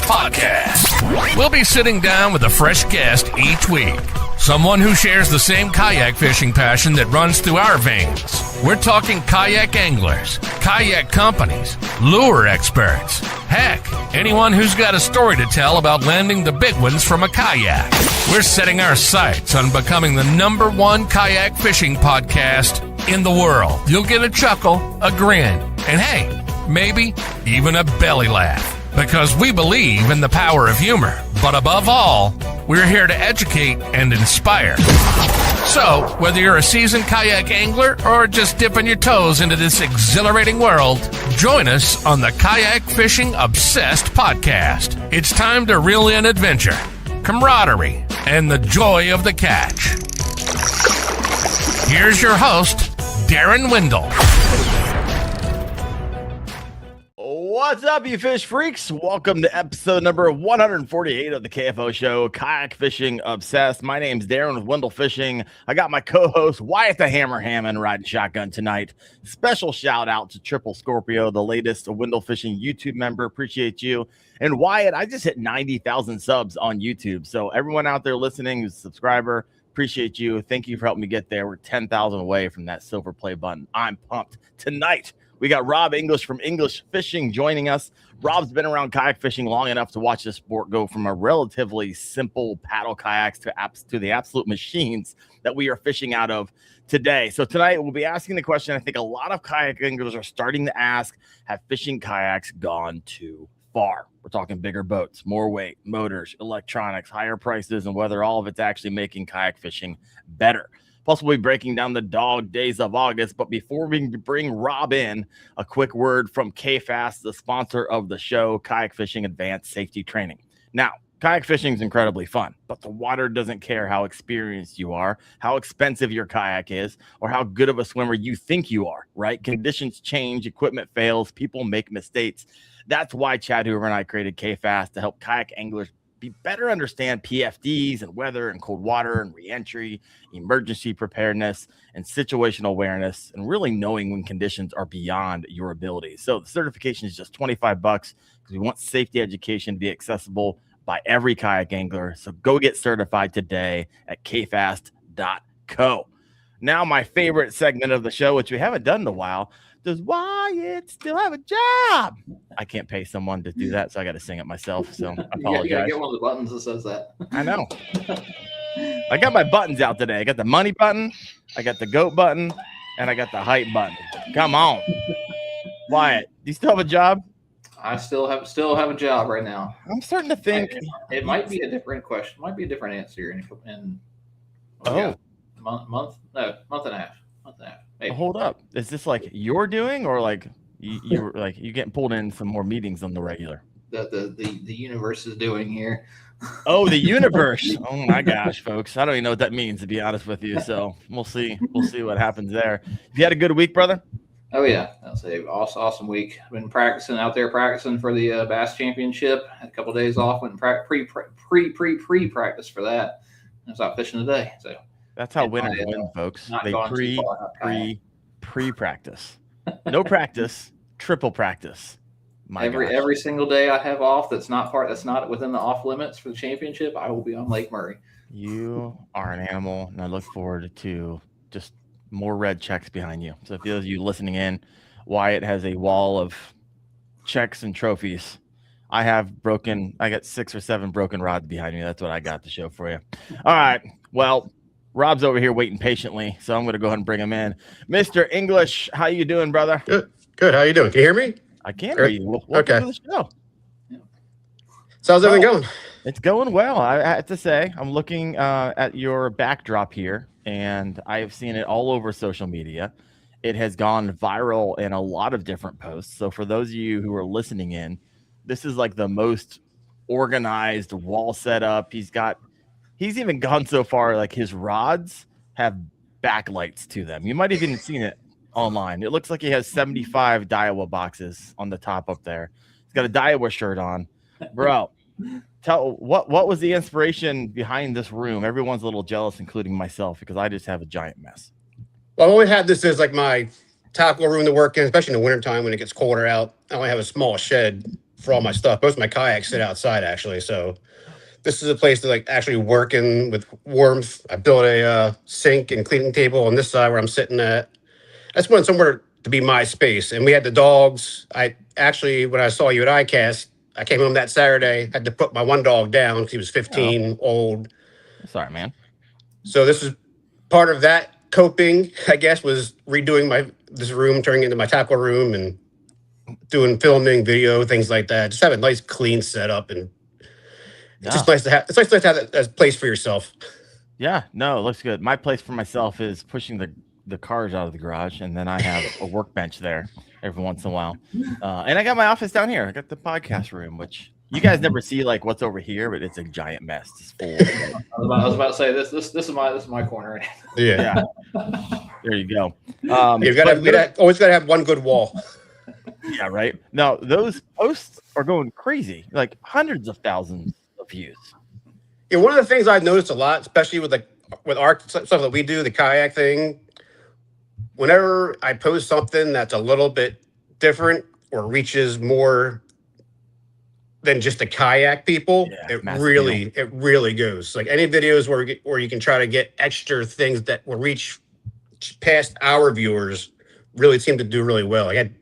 Podcast. We'll be sitting down with a fresh guest each week. Someone who shares the same kayak fishing passion that runs through our veins. We're talking kayak anglers, kayak companies, lure experts. Heck, anyone who's got a story to tell about landing the big ones from a kayak. We're setting our sights on becoming the #1 kayak fishing podcast in the world. You'll get a chuckle, a grin, and hey, maybe even a belly laugh. Because we believe in the power of humor. But above all, we're here to educate and inspire. So, whether you're a seasoned kayak angler or just dipping your toes into this exhilarating world, join us on the Kayak Fishing Obsessed Podcast. It's time to reel in adventure, camaraderie, and the joy of the catch. Here's your host, Daren Wendell. What's up, you fish freaks? Welcome to episode number 148 of the KFO show, Kayak Fishing Obsessed. My name's Daren with Wendell Fishing. I got my co-host, Wyatt the Hammer Hammond, riding shotgun tonight. Special shout out to Triple Scorpio, the latest Wendell Fishing YouTube member. Appreciate you. And Wyatt, I just hit 90,000 subs on YouTube. So everyone out there listening who's a subscriber, appreciate you. Thank you for helping me get there. We're 10,000 away from that silver play button. I'm pumped. Tonight, we got Rob English from English Fishing joining us. Rob's been around kayak fishing long enough to watch this sport go from a relatively simple paddle kayaks to the absolute machines that we are fishing out of today. So tonight we'll be asking the question I think a lot of kayak anglers are starting to ask: have fishing kayaks gone too far? We're talking bigger boats, more weight, motors, electronics, higher prices, and whether all of it's actually making kayak fishing better. Plus, we'll be breaking down the dog days of August. But before we bring Rob in, a quick word from K-Fast, the sponsor of the show, Kayak Fishing Advanced Safety Training. Now, kayak fishing is incredibly fun, but the water doesn't care how experienced you are, how expensive your kayak is, or how good of a swimmer you think you are, right? Conditions change, equipment fails, people make mistakes. That's why Chad Hoover and I created K-Fast to help kayak anglers better understand PFDs and weather and cold water and reentry, emergency preparedness and situational awareness, and really knowing when conditions are beyond your ability. So the certification is just $25 because we want safety education to be accessible by every kayak angler. So go get certified today at kfast.co. Now, my favorite segment of the show, which we haven't done in a while. Does Wyatt still have a job? I can't pay someone to do that, so I got to sing it myself. So I apologize. You got to get one of the buttons that says that. I know. I got my buttons out today. I got the money button, I got the goat button, and I got the hype button. Come on, Wyatt. Do you still have a job? I still have a job right now. I'm starting to think it might be a different question. Might be a different answer in month and a half. Maybe. Hold up. Is this like you're doing, or like you're like you getting pulled in some more meetings on the regular? The universe is doing here. Oh, the universe. Oh my gosh, folks. I don't even know what that means, to be honest with you. So we'll see. We'll see what happens there. You had a good week, brother? Oh yeah. I'll say awesome week. I've been practicing for the Bass Championship. Had a couple of days off, went pre-practice for that. I was out fishing today. So that's how winners win, folks. They pre-practice. No practice, triple practice. Every single day I have off that's not within the off limits for the championship, I will be on Lake Murray. You are an animal, and I look forward to just more red checks behind you. So if those of you listening in, Wyatt has a wall of checks and trophies. I got 6 or 7 broken rods behind me. That's what I got to show for you. All right. Well, Rob's over here waiting patiently, so I'm going to go ahead and bring him in. Mr. English, how you doing, brother? Good. How you doing? Can you hear me? I can hear you. Welcome okay. to the show. So how's everything going? It's going well. I have to say, I'm looking at your backdrop here, and I have seen it all over social media. It has gone viral in a lot of different posts. So for those of you who are listening in, this is like the most organized wall setup. He's even gone so far, like his rods have backlights to them. You might have even seen it online. It looks like he has 75 Daiwa boxes on the top up there. He's got a Daiwa shirt on. Bro, what was the inspiration behind this room? Everyone's a little jealous, including myself, because I just have a giant mess. Well, I always had this as like my tactical room to work in, especially in the wintertime when it gets colder out. I only have a small shed for all my stuff. Most of my kayaks sit outside actually. So this is a place to like actually working with warmth. I built a sink and cleaning table on this side where I'm sitting at. I just wanted somewhere to be my space. And we had the dogs. I actually, when I saw you at ICAST, I came home that Saturday, had to put my one dog down because he was 15, old. Sorry, man. So this is part of that coping, I guess, was redoing this room, turning into my tackle room and doing filming, video, things like that. Just have a nice clean setup, and it's just nice to have. It's nice to have a place for yourself. Yeah, no, it looks good. My place for myself is pushing the cars out of the garage, and then I have a workbench there every once in a while. And I got my office down here. I got the podcast room, which you guys never see like what's over here, but it's a giant mess. It's full. I was about to say this is my corner. Yeah. There you go. You've got always got to have one good wall. Yeah, right. Now those posts are going crazy, like hundreds of thousands of views. Yeah, one of the things I've noticed a lot, especially with our stuff that we do, the kayak thing, whenever I post something that's a little bit different or reaches more than just the kayak people, it really goes. Like any videos where you can try to get extra things that will reach past our viewers really seem to do really well. It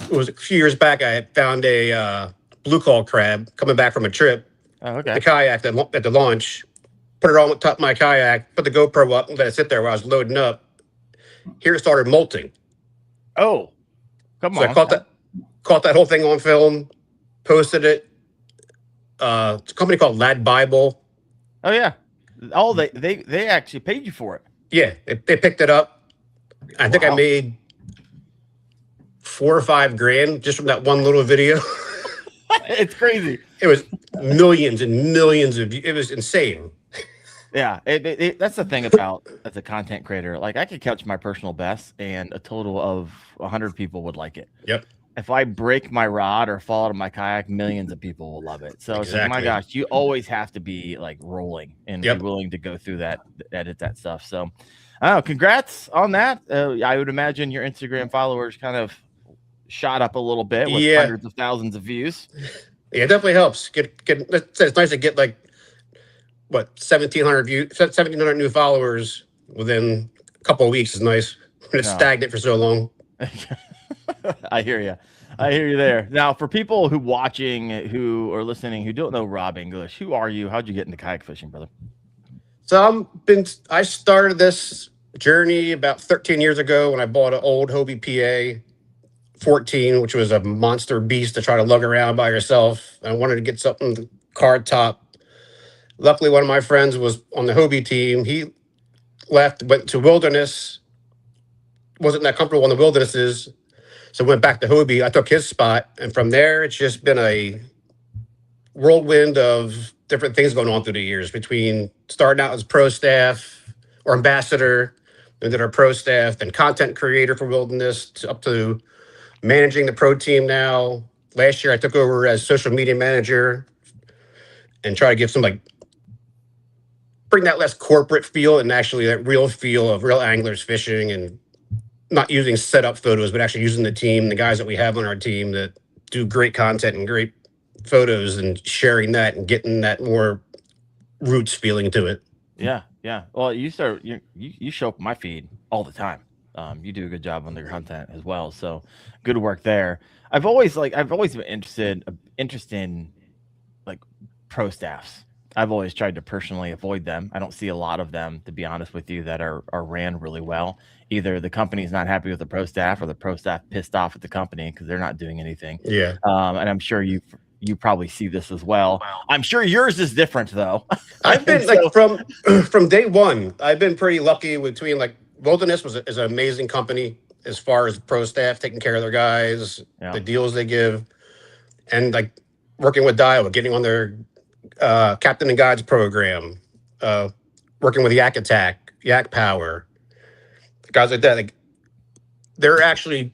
was a few years back, I had found a blue call crab coming back from a trip. Oh, okay. The kayak at the launch, put it on top of my kayak, put the GoPro up, and let it sit there while I was loading up. Here it started molting. Oh, come on! So I caught that whole thing on film, posted it. It's a company called Lad Bible. Oh yeah. Oh, they actually paid you for it. Yeah, they picked it up. I think I made $4 or $5 grand just from that one little video. It's crazy. It was millions and millions of views. It was insane. Yeah, that's the thing about as a content creator. Like I could catch my personal best, and a total of 100 people would like it. Yep. If I break my rod or fall out of my kayak, millions of people will love it. So it's like, my gosh, you always have to be like rolling and be willing to go through that, edit that stuff. So, congrats on that. I would imagine your Instagram followers kind of shot up a little bit with hundreds of thousands of views. Yeah, it definitely helps. It's nice to get like 1,700 views, 1,700 new followers within a couple of weeks is nice. When it's stagnant for so long. I hear you. I hear you there. Now, for people who are listening, who don't know Rob English, who are you? How'd you get into kayak fishing, brother? So I started this journey about 13 years ago when I bought an old Hobie PA 14, which was a monster beast to try to lug around by yourself. I wanted to get something card top. Luckily, one of my friends was on the Hobie team. He left, went to Wilderness, wasn't that comfortable on the Wildernesses, so went back to Hobie. I took his spot, and from there, it's just been a whirlwind of different things going on through the years, between starting out as pro staff or ambassador, and then our pro staff, then content creator for Wilderness, up to managing the pro team now. Last year, I took over as social media manager and try to give some bring that less corporate feel and actually that real feel of real anglers fishing, and not using setup photos, but actually using the team, the guys that we have on our team that do great content and great photos, and sharing that and getting that more roots feeling to it. Yeah. Yeah. Well, you show up my feed all the time. You do a good job on their content as well. So good work there. I've always been interested in like pro staffs. I've always tried to personally avoid them. I don't see a lot of them, to be honest with you, that are ran really well. Either the company's not happy with the pro staff, or the pro staff pissed off at the company because they're not doing anything. Yeah. And I'm sure you probably see this as well. I'm sure yours is different though. I've been from day one, I've been pretty lucky between Wilderness is an amazing company as far as pro staff taking care of their guys, the deals they give, and working with Daiwa, getting on their Captain and Guides program, working with Yak Attack, Yak Power, guys like that. They're actually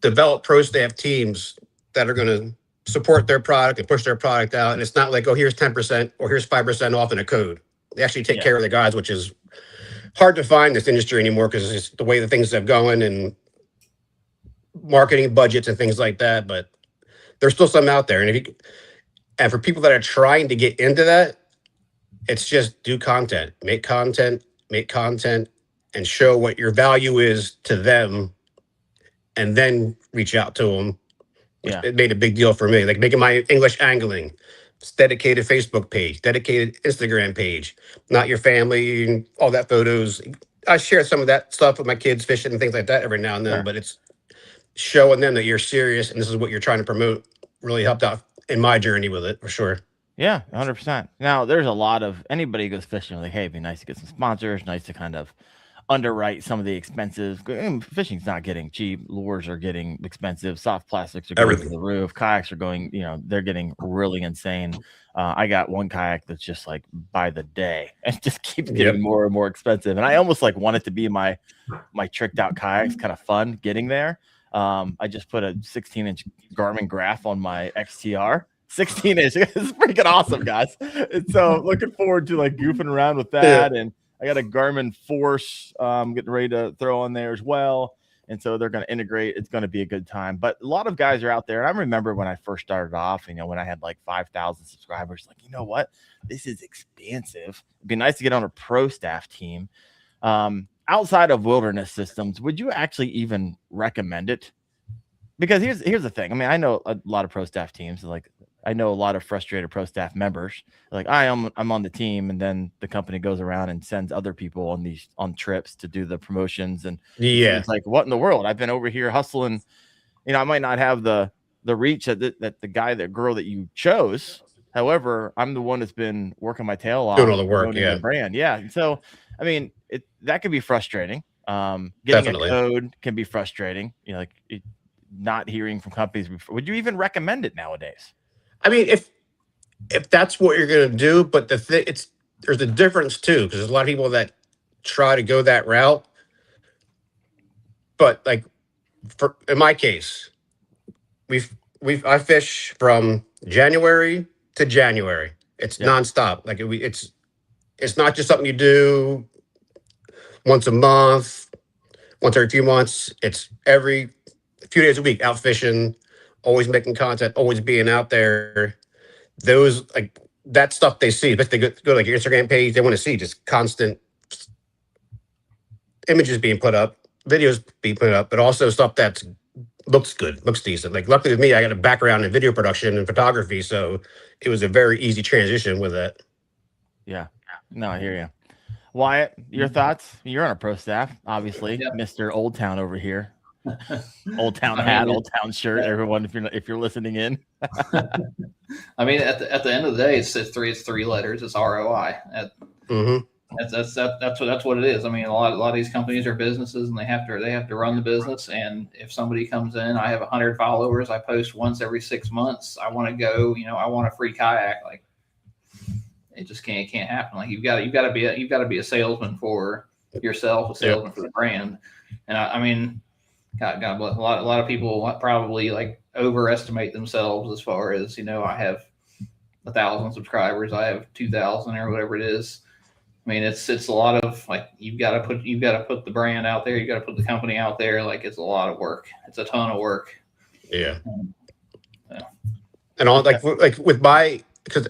developed pro staff teams that are going to support their product and push their product out. And it's not like, oh, here's 10% or here's 5% off in a code. They actually take care of the guys, which is hard to find in this industry anymore because it's the way that things have going and marketing budgets and things like that. But there's still some out there. And for people that are trying to get into that, it's just do content, make content, and show what your value is to them, and then reach out to them. Yeah. It made a big deal for me, like making my English angling, it's dedicated Facebook page, dedicated Instagram page, not your family and all that photos. I share some of that stuff with my kids fishing and things like that every now and then, Sure. but it's showing them that you're serious and this is what you're trying to promote really helped out in my journey with it for sure. Yeah, 100%. Now, there's a lot of anybody who goes fishing, like, hey, it'd be nice to get some sponsors, nice to kind of underwrite some of the expenses. Fishing's not getting cheap. Lures are getting expensive. Soft plastics are going Everything. to the roof. Kayaks are going, they're getting really insane. I got one kayak that's just like by the day. It just keeps getting more and more expensive. And I almost like want it to be my tricked out kayaks, kind of fun getting there. I just put a 16-inch Garmin graph on my XTR. 16-inch. It's freaking awesome, guys. And so looking forward to like goofing around with that. And I got a Garmin Force getting ready to throw on there as well. And so they're going to integrate. It's going to be a good time. But a lot of guys are out there. And I remember when I first started off, when I had like 5,000 subscribers, like, you know what? This is expensive. It'd be nice to get on a pro staff team. Outside of Wilderness Systems, would you actually even recommend it? Because here's the thing. I know a lot of pro staff teams. Like, I know a lot of frustrated pro staff members. Like, I'm on the team, and then the company goes around and sends other people on trips to do the promotions. And it's like, what in the world? I've been over here hustling. I might not have the reach that the girl that you chose. However, I'm the one that's been working my tail off, doing all the work. The brand. Yeah. So, that could be frustrating. Getting Definitely. a code can be frustrating. Not hearing from companies before. Would you even recommend it nowadays? If that's what you're going to do, but there's a difference too, because there's a lot of people that try to go that route. But like, in my case, I fish from January to January. It's nonstop. Like it's not just something you do once a month, once every few months. It's every few days a week out fishing, always making content, always being out there. Those, like, that stuff they see, but they go to like your Instagram page, they want to see just constant images being put up, videos being put up, but also stuff that looks good, looks decent. Like, luckily with me, I got a background in video production and photography, so it was a very easy transition with that. Yeah. No, I hear you. Wyatt, your thoughts? You're on a pro staff, obviously. Mr. Old Town over here. Old Town hat, Old Town shirt. Everyone, if you're listening in. At the end of the day, it's three letters. It's ROI. That's what it is. A lot of these companies are businesses, and they have to run the business. And if somebody comes in, I have 100 followers. I post once every 6 months. I want to go. I want a free kayak. Like, it just can't happen. Like, you've got to be a salesman for yourself, a salesman for the brand. And God bless. A lot of people probably like overestimate themselves as far as, I have 1,000 subscribers, I have 2,000 or whatever it is. It's a lot of, like, you've got to put the brand out there, you got to put the company out there. Like, it's a lot of work. It's a ton of work. Yeah. And all like with my, because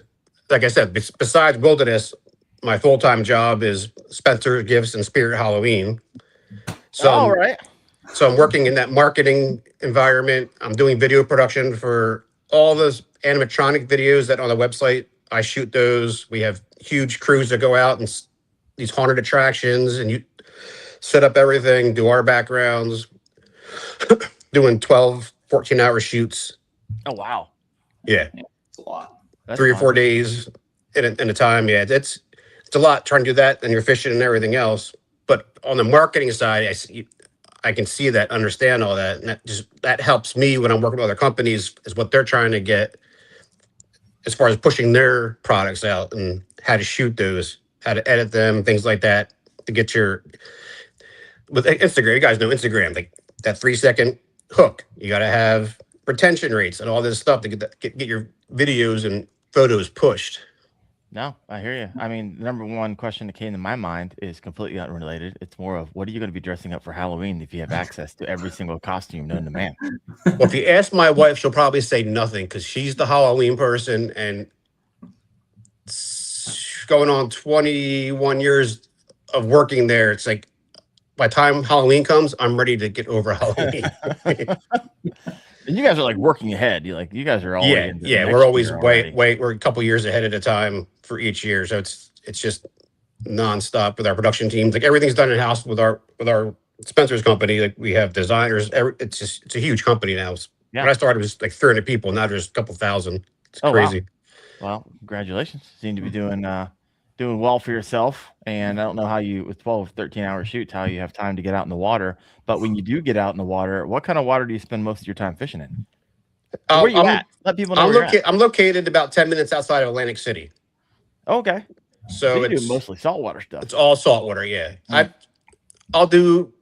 like I said, besides Wilderness, my full-time job is Spencer Gifts and Spirit Halloween. So all right. So I'm working in that marketing environment. I'm doing video production for all those animatronic videos that on the website. I shoot those. We have huge crews that go out and these haunted attractions, and you set up everything, do our backgrounds, doing 12, 14-hour shoots. Oh, wow. Yeah. It's a lot. That's 3 or 4 days in a time. Yeah, it's a lot trying to do that, and you're fishing and everything else. But on the marketing side, I can see that, understand all that, and that helps me when I'm working with other companies, is what they're trying to get as far as pushing their products out and how to shoot those, how to edit them, things like that, to get with Instagram. You guys know Instagram, like that 3-second hook. You got to have retention rates and all this stuff to get your videos and photos pushed. No, I hear you. I mean, the number one question that came to my mind is completely unrelated. It's more of what are you going to be dressing up for Halloween if you have access to every single costume known to man? Well, if you ask my wife, she'll probably say nothing because she's the Halloween person, and going on 21 years of working there, it's like by the time Halloween comes, I'm ready to get over Halloween. And you guys are like working ahead. You guys are always yeah. We're always we're a couple years ahead at a time for each year, so it's just nonstop with our production teams. Like everything's done in house with our Spencer's company. Like we have designers. It's a huge company now. Yeah. When I started, it was like 300 people. Now there's a couple thousand. It's crazy. Wow. Well, congratulations. Seem to be doing well for yourself. And I don't know how you, with 12, 13-hour shoots, how you have time to get out in the water. But when you do get out in the water, what kind of water do you spend most of your time fishing in? Where are you at? Let people know I'm located about 10 minutes outside of Atlantic City. Okay. So you do mostly saltwater stuff. It's all saltwater, yeah. I'll do,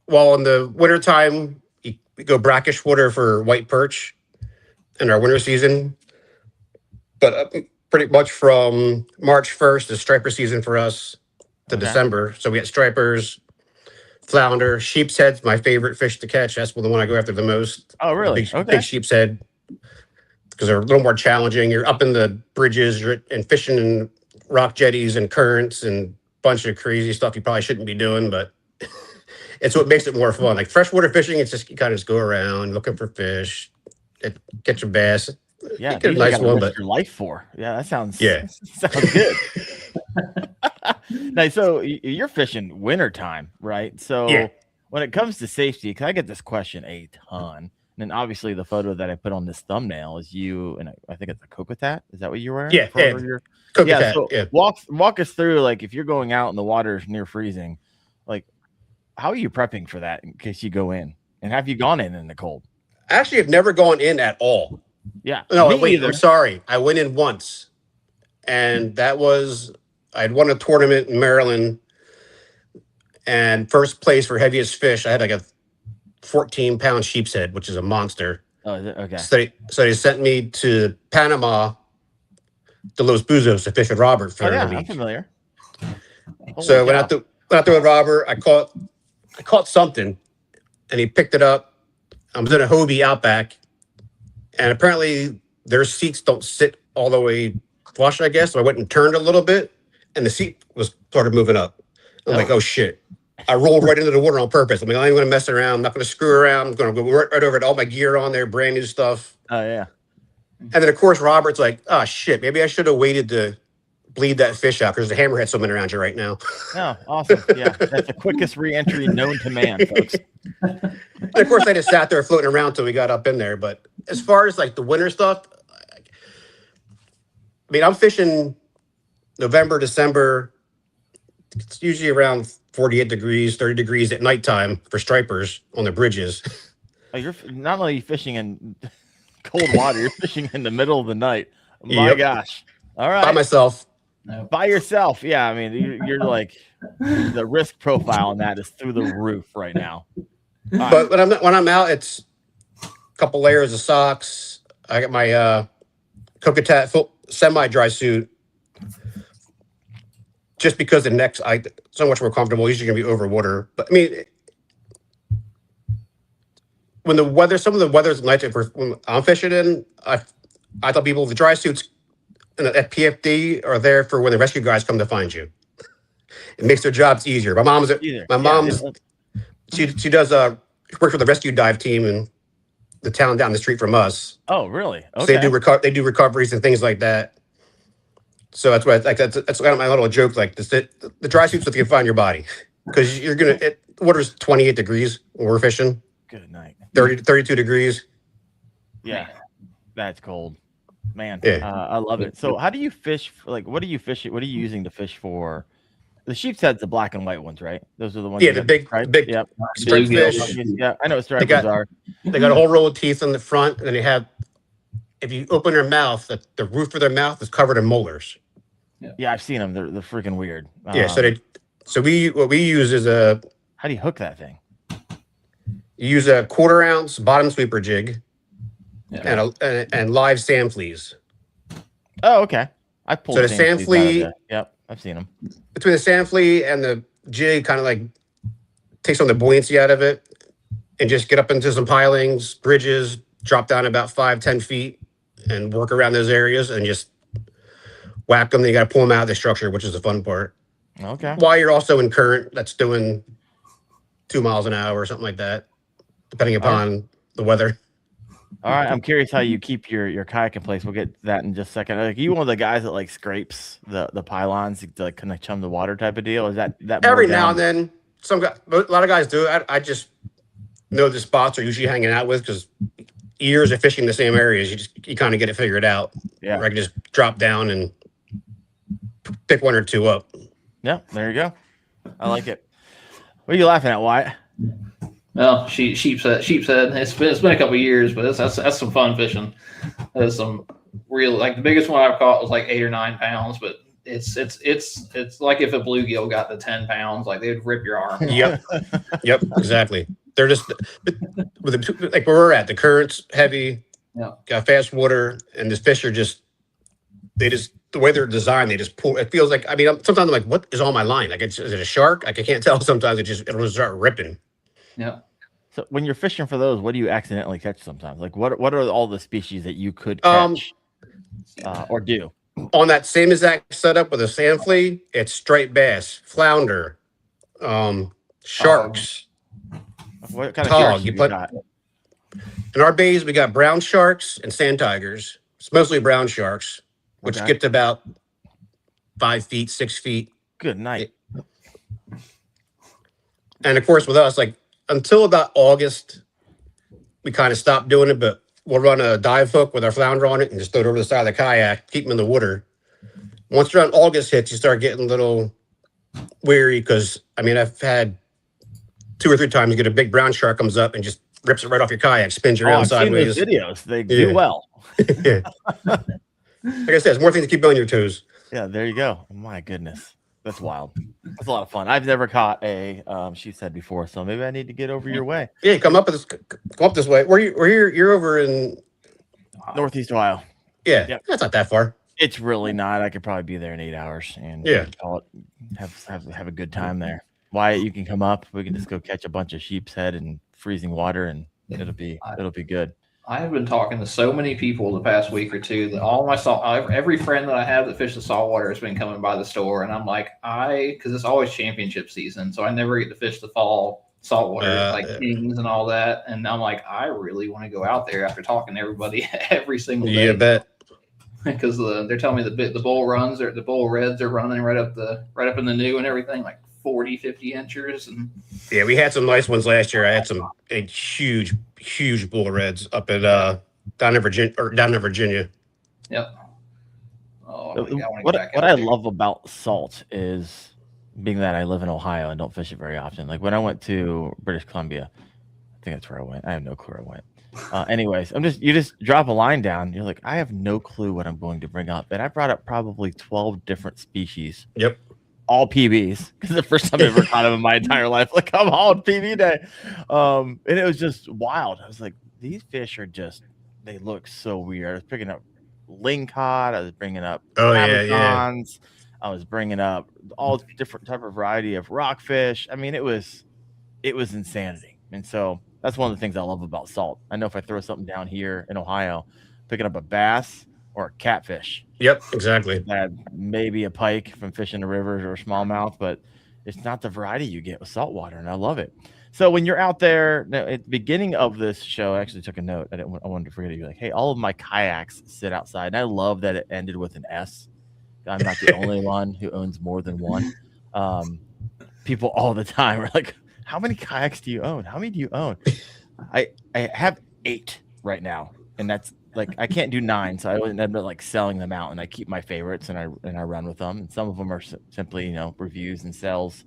well, in the wintertime, we go brackish water for white perch in our winter season. But pretty much from March 1st is striper season for us to December. So we get stripers, flounder, sheep's head's my favorite fish to catch. That's the one I go after the most. Oh, really? Big sheep's head because they're a little more challenging. You're up in the bridges and fishing in rock jetties and currents and a bunch of crazy stuff you probably shouldn't be doing, but it's what makes it more fun. Like freshwater fishing, it's just you kind of just go around looking for fish, catch a bass. Yeah, get a nice one, but your life for. Yeah, that sounds sounds good. Now, so you're fishing wintertime, right? So when it comes to safety, because I get this question a ton, and then obviously the photo that I put on this thumbnail is you, and I think it's a cocotat. Is that what you're wearing? Yeah, cocotat. So walk us through, like, if you're going out and the water's near freezing, like, how are you prepping for that in case you go in? And have you gone in the cold? Actually, I've never gone in at all. Yeah. No, wait, I'm sorry. I went in once, and that was, I'd won a tournament in Maryland, and first place for heaviest fish, I had like a 14-pound sheep's head, which is a monster. Oh, is it? Okay. So they sent me to Panama, to Los Buzos, to fish with Robert for the week. I'm familiar. So I went out there with Robert. I caught something, and he picked it up. I was in a Hobie Outback. And apparently their seats don't sit all the way flush, I guess. So I went and turned a little bit, and the seat started moving up. I'm like, oh, shit. I rolled right into the water on purpose. I'm like, I ain't going to mess around. I'm not going to screw around. I'm going to go right over it. All my gear on there, brand new stuff. Oh, yeah. And then, of course, Robert's like, oh, shit, maybe I should have waited to bleed that fish out because there's a hammerhead swimming around you right now. Oh, awesome. Yeah, that's the quickest re-entry known to man, folks. And of course, I just sat there floating around till we got up in there. But as far as like the winter stuff, I mean, I'm fishing November, December. It's usually around 48 degrees, 30 degrees at nighttime for stripers on the bridges. Oh, you're not only fishing in cold water, you're fishing in the middle of the night. My gosh. All right. By myself. No. By yourself. Yeah, I mean, you're like, the risk profile on that is through the roof right now. But when I'm out, it's a couple layers of socks. I got my cocotat full semi-dry suit. Just because the neck's so much more comfortable. Usually gonna be over water. But I mean, when the weather, some of the weather's nice. When I'm fishing in, I tell people the dry suits at PFD are there for when the rescue guys come to find you. It makes their jobs easier. My mom's she does she works with the rescue dive team in the town down the street from us. Oh, really? Okay. So they do recoveries and things like that. So that's what that's kind of my little joke. Like the dry suit's what you can find your body because water's 28 degrees when we're fishing. Good night. 32 degrees. Yeah, that's cold, man. Yeah. I love it. So, how do you fish? What are you fishing? What are you using to fish for? The sheep's head's the black and white ones, right? Those are the ones. Yeah, the big yep. striped fish. Yeah, I know what stripers are. They got a whole row of teeth on the front, and then they have. If you open their mouth, the roof of their mouth is covered in molars. Yeah, I've seen them. They're freaking weird. Yeah, so what we use is how do you hook that thing? You use a 1/4 ounce bottom sweeper jig, and live sand fleas. Oh, okay. I pulled So the sand sand fleas out of flea, the- Yep, I've seen them. between the sand flea and the jig, kind of like takes on the buoyancy out of it, and just get up into some pilings, bridges, drop down about 5-10 feet, and work around those areas and just whack them. Then you got to pull them out of the structure, which is the fun part. Okay. While you're also in current, that's doing 2 miles an hour or something like that, depending upon the weather. All right. I'm curious how you keep your kayak in place. We'll get to that in just a second. Like, you one of the guys that like scrapes the pylons to like kind of chum the water type of deal? Is that more Every now down- and then, a lot of guys do it. I just know the spots are usually hanging out with because years of fishing the same areas, you kind of get it figured out. Yeah. Where I can just drop down and pick one or two up. Yeah. There you go. I like it. What are you laughing at, Wyatt? Well, sheepshead. It's been a couple of years, but that's some fun fishing. That's some real, like the biggest one I've caught was like 8 or 9 pounds, but it's like if a bluegill got to 10 pounds, like they'd rip your arm. Yep. Yep, exactly. They're just like where we're at. The current's heavy, got fast water, and the fish are the way they're designed, they just pull. It feels like, sometimes I'm like, what is on my line? Like, is it a shark? Like, I can't tell. Sometimes it'll just start ripping. Yeah. So when you're fishing for those, what do you accidentally catch sometimes? Like, what are all the species that you could catch or do? On that same exact setup with a sand flea, it's striped bass, flounder, sharks. What kind of Tog, sharks you you put- got? In our bays, we got brown sharks and sand tigers. It's mostly brown sharks, which Okay. get to about 5 feet, 6 feet. Good night. And of course, with us, like until about August, we kind of stopped doing it, but we'll run a dive hook with our flounder on it and just throw it over the side of the kayak, keep them in the water. Once around August hits, you start getting a little weary because, I've had 2 or 3 times you get a big brown shark comes up and just rips it right off your kayak, spins you around I've seen those sideways. videos. They do well. Yeah. Like I said, it's more things to keep on your toes. Yeah, there you go. My goodness. That's wild. That's a lot of fun. I've never caught a sheep's head before, so maybe I need to get over your way. Yeah, come up this way. You're over in Northeast Ohio. Yeah, Yep. that's not that far. It's really not. I could probably be there in 8 hours and call it, have a good time there. Wyatt, you can come up. We can just go catch a bunch of sheep's head in freezing water, and it'll be good. I have been talking to so many people the past week or two that every friend that I have that fishes saltwater has been coming by the store, and I'm like, because it's always championship season, so I never get to fish the fall saltwater like Kings and all that, and I'm like, I really want to go out there after talking to everybody every single day. Yeah, bet. Because they're telling me the bull reds are running right up in the new and everything, like 40, 50 inchers. And yeah, we had some nice ones last year. I had some huge bull reds up at down in Virginia. Yep. Oh, What I love about salt is being that I live in Ohio and don't fish it very often. Like when I went to British Columbia, I think that's where I went. I have no clue where I went. Anyways, you just drop a line down. You're like, I have no clue what I'm going to bring up. And I brought up probably 12 different species. Yep. All PBs, because the first time I ever caught them in my entire life. Like, I'm on PB day. And it was just wild. I was like, these fish they look so weird. I was picking up lingcod. I was bringing up Amazons. I was bringing up all different type of variety of rockfish. It was insanity. And so that's one of the things I love about salt. I know if I throw something down here in Ohio, picking up a bass or a catfish. Yep, exactly. That maybe a pike from fishing the rivers or a smallmouth, but it's not the variety you get with saltwater, and I love it. So when you're out there, now, at the beginning of this show, I actually took a note. I wanted to forget it. You're like, hey, all of my kayaks sit outside. And I love that it ended with an S. I'm not the only one who owns more than one. People all the time are like, how many kayaks do you own? How many do you own? I have 8 right now, and that's like I can't do 9, so I wouldn't end up like selling them out, and I keep my favorites and I run with them. And some of them are simply reviews and sales.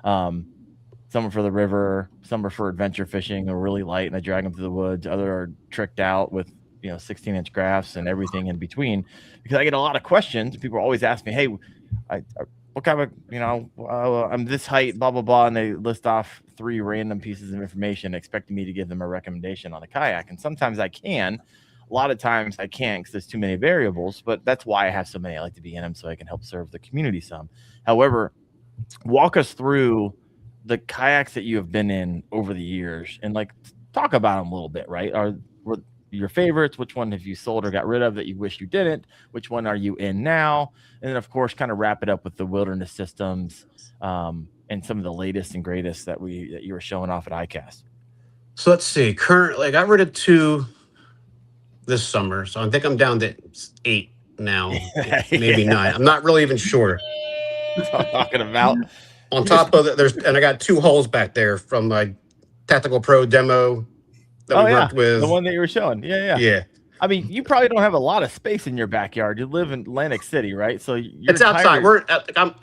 Some are for the river, some are for adventure fishing. They're really light, and I drag them through the woods. Other are tricked out with 16-inch graphs and everything in between. Because I get a lot of questions. People always ask me, hey, what kind of, I'm this height, blah, blah, blah. And they list off 3 random pieces of information expecting me to give them a recommendation on a kayak. And sometimes I can. A lot of times I can't because there's too many variables, but that's why I have so many. I like to be in them so I can help serve the community some. However, walk us through the kayaks that you have been in over the years and like talk about them a little bit, right? Were your favorites? Which one have you sold or got rid of that you wish you didn't? Which one are you in now? And then, of course, kind of wrap it up with the wilderness systems and some of the latest and greatest that you were showing off at ICAST. So let's see. Currently, I got rid of 2 this summer, so I think I'm down to 8 now, maybe 9. I'm not really even sure. That's what I'm talking about. On top of that, I got 2 hulls back there from my Tactical Pro demo that we worked with. The one that you were showing. Yeah. I mean, you probably don't have a lot of space in your backyard. You live in Atlantic City, right? So it's outside. I'm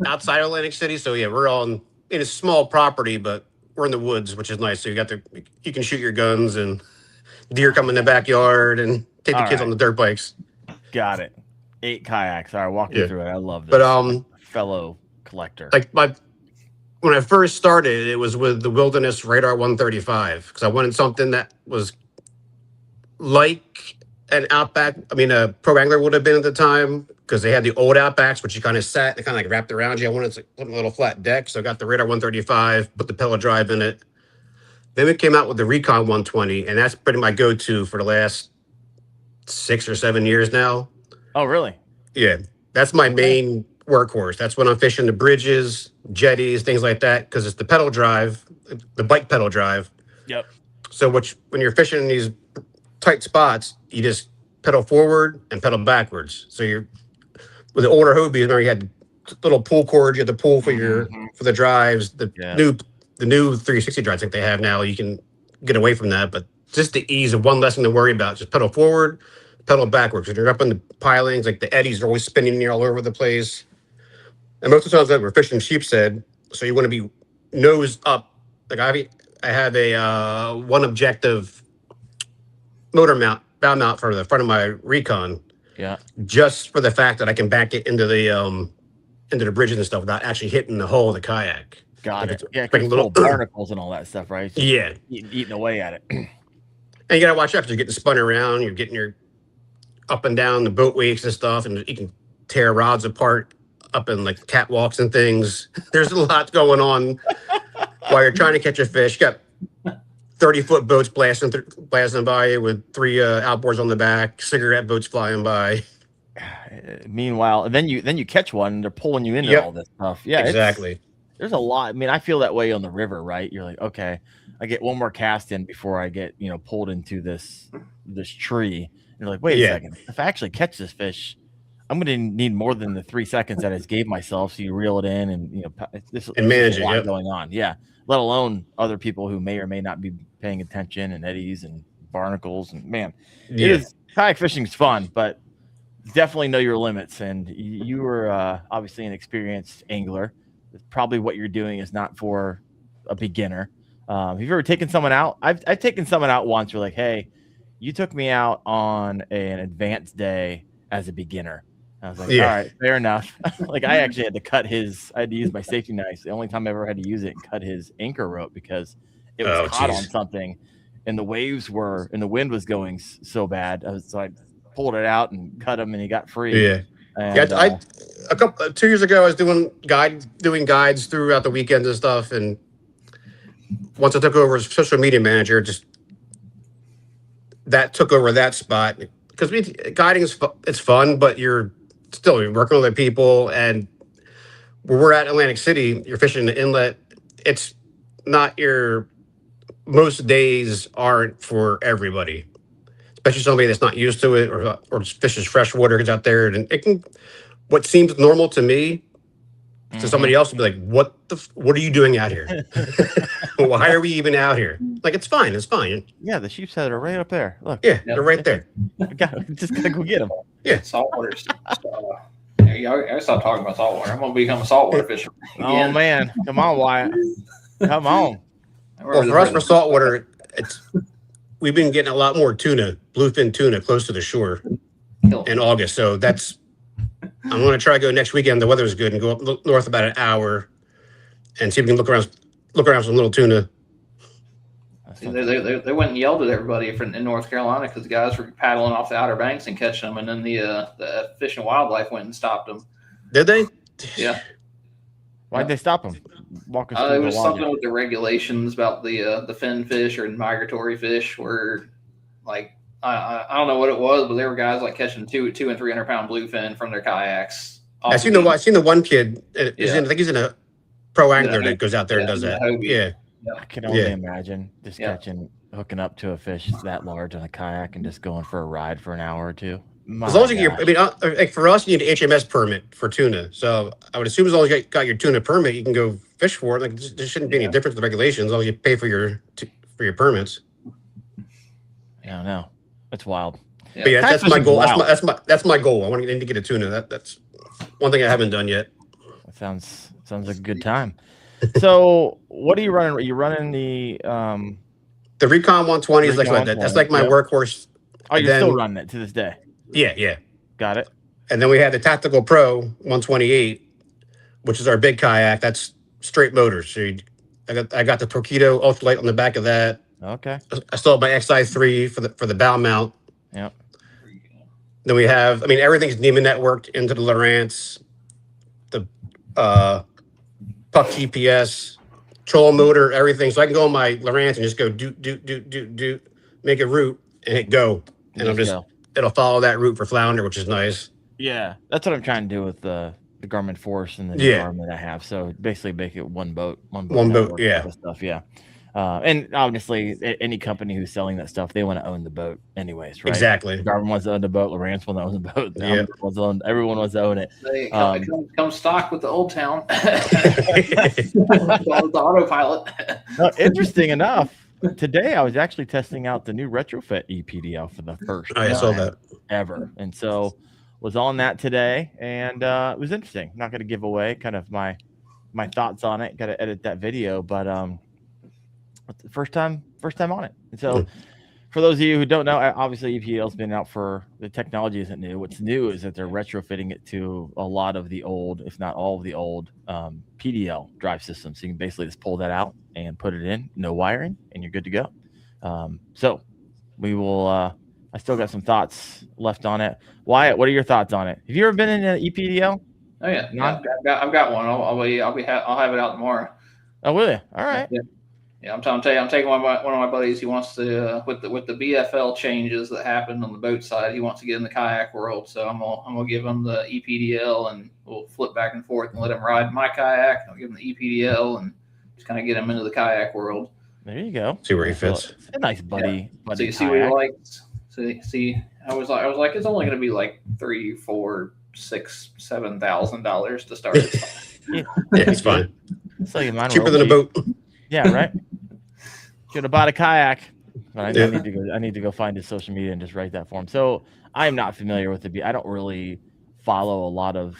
outside Atlantic City, so yeah, we're on in a small property, but we're in the woods, which is nice. So you can shoot your guns and deer come in the backyard and take the kids on the dirt bikes. Got it. 8 kayaks. All right, walk me through it. I love this. But fellow collector. When I first started, it was with the Wilderness Radar 135 because I wanted something that was like an Outback. I mean, a Pro Angler would have been at the time because they had the old Outbacks, which you kind of sat, they kind of like wrapped around you. I wanted to put a little flat deck, so I got the Radar 135, put the pedal drive in it. Then we came out with the Recon 120, and that's pretty my go-to for the last 6 or 7 years now. Oh, really? Yeah, that's my main workhorse. That's when I'm fishing the bridges, jetties, things like that, because it's the pedal drive, the bike pedal drive. Yep. So when you're fishing in these tight spots, you just pedal forward and pedal backwards. So you're with the older Hobies, you had little pull cords you had to pull for for the drives. The new 360 drives I think they have now, you can get away from that, but just the ease of one less thing to worry about. Just pedal forward, pedal backwards. When you're up in the pilings, like the eddies are always spinning you all over the place. And most of the times that we're fishing sheepshead, so you want to be nose up. Like I have a one objective motor bow mount for the front of my Recon. Yeah. Just for the fact that I can back it into the bridges and stuff without actually hitting the hull of the kayak. Got like it. Yeah, little barnacles and all that stuff, right? So yeah. Eating away at it. And you got to watch out because you're getting spun around. You're getting your up and down the boat wakes and stuff, and you can tear rods apart up in like catwalks and things. There's a lot going on while you're trying to catch a fish. You got 30-foot boats blasting by you with 3 outboards on the back, cigarette boats flying by. Meanwhile, and then you catch one and they're pulling you into all this stuff. Yeah, exactly. There's a lot. I mean, I feel that way on the river, right? You're like, okay, I get one more cast in before I get pulled into this tree. And you're like, wait a second. If I actually catch this fish, I'm going to need more than the 3 seconds that I gave myself. So you reel it in and there's manage a lot going on. Yeah. Let alone other people who may or may not be paying attention and eddies and barnacles. And man, kayak fishing is fun, but definitely know your limits. And you were obviously an experienced angler. Probably what you're doing is not for a beginner. Have you ever taken someone out? I've taken someone out once. You're like, hey, you took me out on an advanced day as a beginner. I was like, all right, fair enough. Like I actually had to I had to use my safety knife. The only time I ever had to use it and cut his anchor rope because it was caught on something and the wind was going so bad. So I pulled it out and cut him and he got free. Yeah. And, 2 years ago, I was doing guides throughout the weekends and stuff. And once I took over as social media manager, that took over that spot because guiding it's fun, but you're working with other people. And where we're at Atlantic City, you're fishing the inlet. It's not most days aren't for everybody, especially somebody that's not used to it or fishes freshwater gets out there. And it can, what seems normal to me, to somebody else would be like, what are you doing out here? Why are we even out here? Like, it's fine. Yeah, the sheepshead are right up there. Look. Yeah, they're right there. Just gotta go get them. Yeah. Saltwater. I stopped talking about saltwater. I'm going to become a saltwater fisherman. Oh, man. Come on, Wyatt. Come on. Well, for us, for saltwater, we've been getting a lot more tuna, bluefin tuna, close to the shore in August. So I'm going to try to go next weekend. The weather's good and go up north about an hour and see if we can look around some little tuna. They went and yelled at everybody in North Carolina because guys were paddling off the Outer Banks and catching them, and then the Fish and Wildlife went and stopped them. Did they? Yeah. Why'd they stop them? Walk us through It the was logic. something with the regulations about the fin fish or migratory fish, where like I don't know what it was, but there were guys like catching 200 and 300 pound bluefin from their kayaks. I seen the one kid. I think he's in a pro angler that goes out there and does that. Yeah. I can only imagine just hooking up to a fish that large on a kayak and just going for a ride for an hour or two. As long as like for us, you need an HMS permit for tuna. So I would assume as long as you got your tuna permit, you can go fish for it. Like there shouldn't be any difference with the regulations as long as you pay for your permits. I don't know. It's wild. Yeah. But that's my goal. That's my goal. I want to get a tuna. That's one thing I haven't done yet. That sounds like a good time. So what are you running? Are you running the Recon 120 is like that. That's like my workhorse. Oh, you're still running it to this day. Yeah. Got it. And then we have the Tactical Pro 128, which is our big kayak. That's straight motors. So I got the Torpedo ultralight on the back of that. Okay. I still have my XI3 for the bow mount. Yep. Then we have, everything's NEMA networked into the Lowrance, the Puck GPS, troll motor, everything. So I can go on my Lowrance and just go do, make a route and hit go. And it'll follow that route for flounder, which is nice. Yeah, that's what I'm trying to do with the Garmin Force and the Garmin I have. So basically make it one boat, yeah. Stuff, yeah. And obviously, any company who's selling that stuff, they want to own the boat, anyways, right? Exactly. Garmin wants to own the boat. Lowrance wants to own the boat. Everyone wants to own it. They come stock with the Old Town, the autopilot. Interesting enough, today I was actually testing out the new retrofit EPDL for the first time I saw that ever, and so was on that today, and it was interesting. I'm not going to give away kind of my thoughts on it. Got to edit that video, but first time on it. And so for those of you who don't know, obviously EPDL's been out for, the technology isn't new. What's new is that they're retrofitting it to a lot of the old, if not all of the old PDL drive systems. So you can basically just pull that out and put it in, no wiring, and you're good to go. So we will, I still got some thoughts left on it. Wyatt, what are your thoughts on it? Have you ever been in an EPDL? Oh yeah. I've got one. I'll have it out tomorrow. Oh, will you? All right. Yeah, I'm taking one of my buddies. He wants to with the BFL changes that happened on the boat side. He wants to get in the kayak world, so I'm gonna give him the EPDL and we'll flip back and forth and let him ride my kayak. I'll give him the EPDL and just kind of get him into the kayak world. There you go. See where he fits. A nice buddy. Yeah. So you see what he likes. See, I was like, it's only gonna be like $3,000, $4,000, $6,000, $7,000 to start. Yeah, it's fine. It's like cheaper than a boat. Yeah, right. Should have bought a kayak, but I need to go find his social media and just write that for him. So I'm not familiar with the. I don't really follow a lot of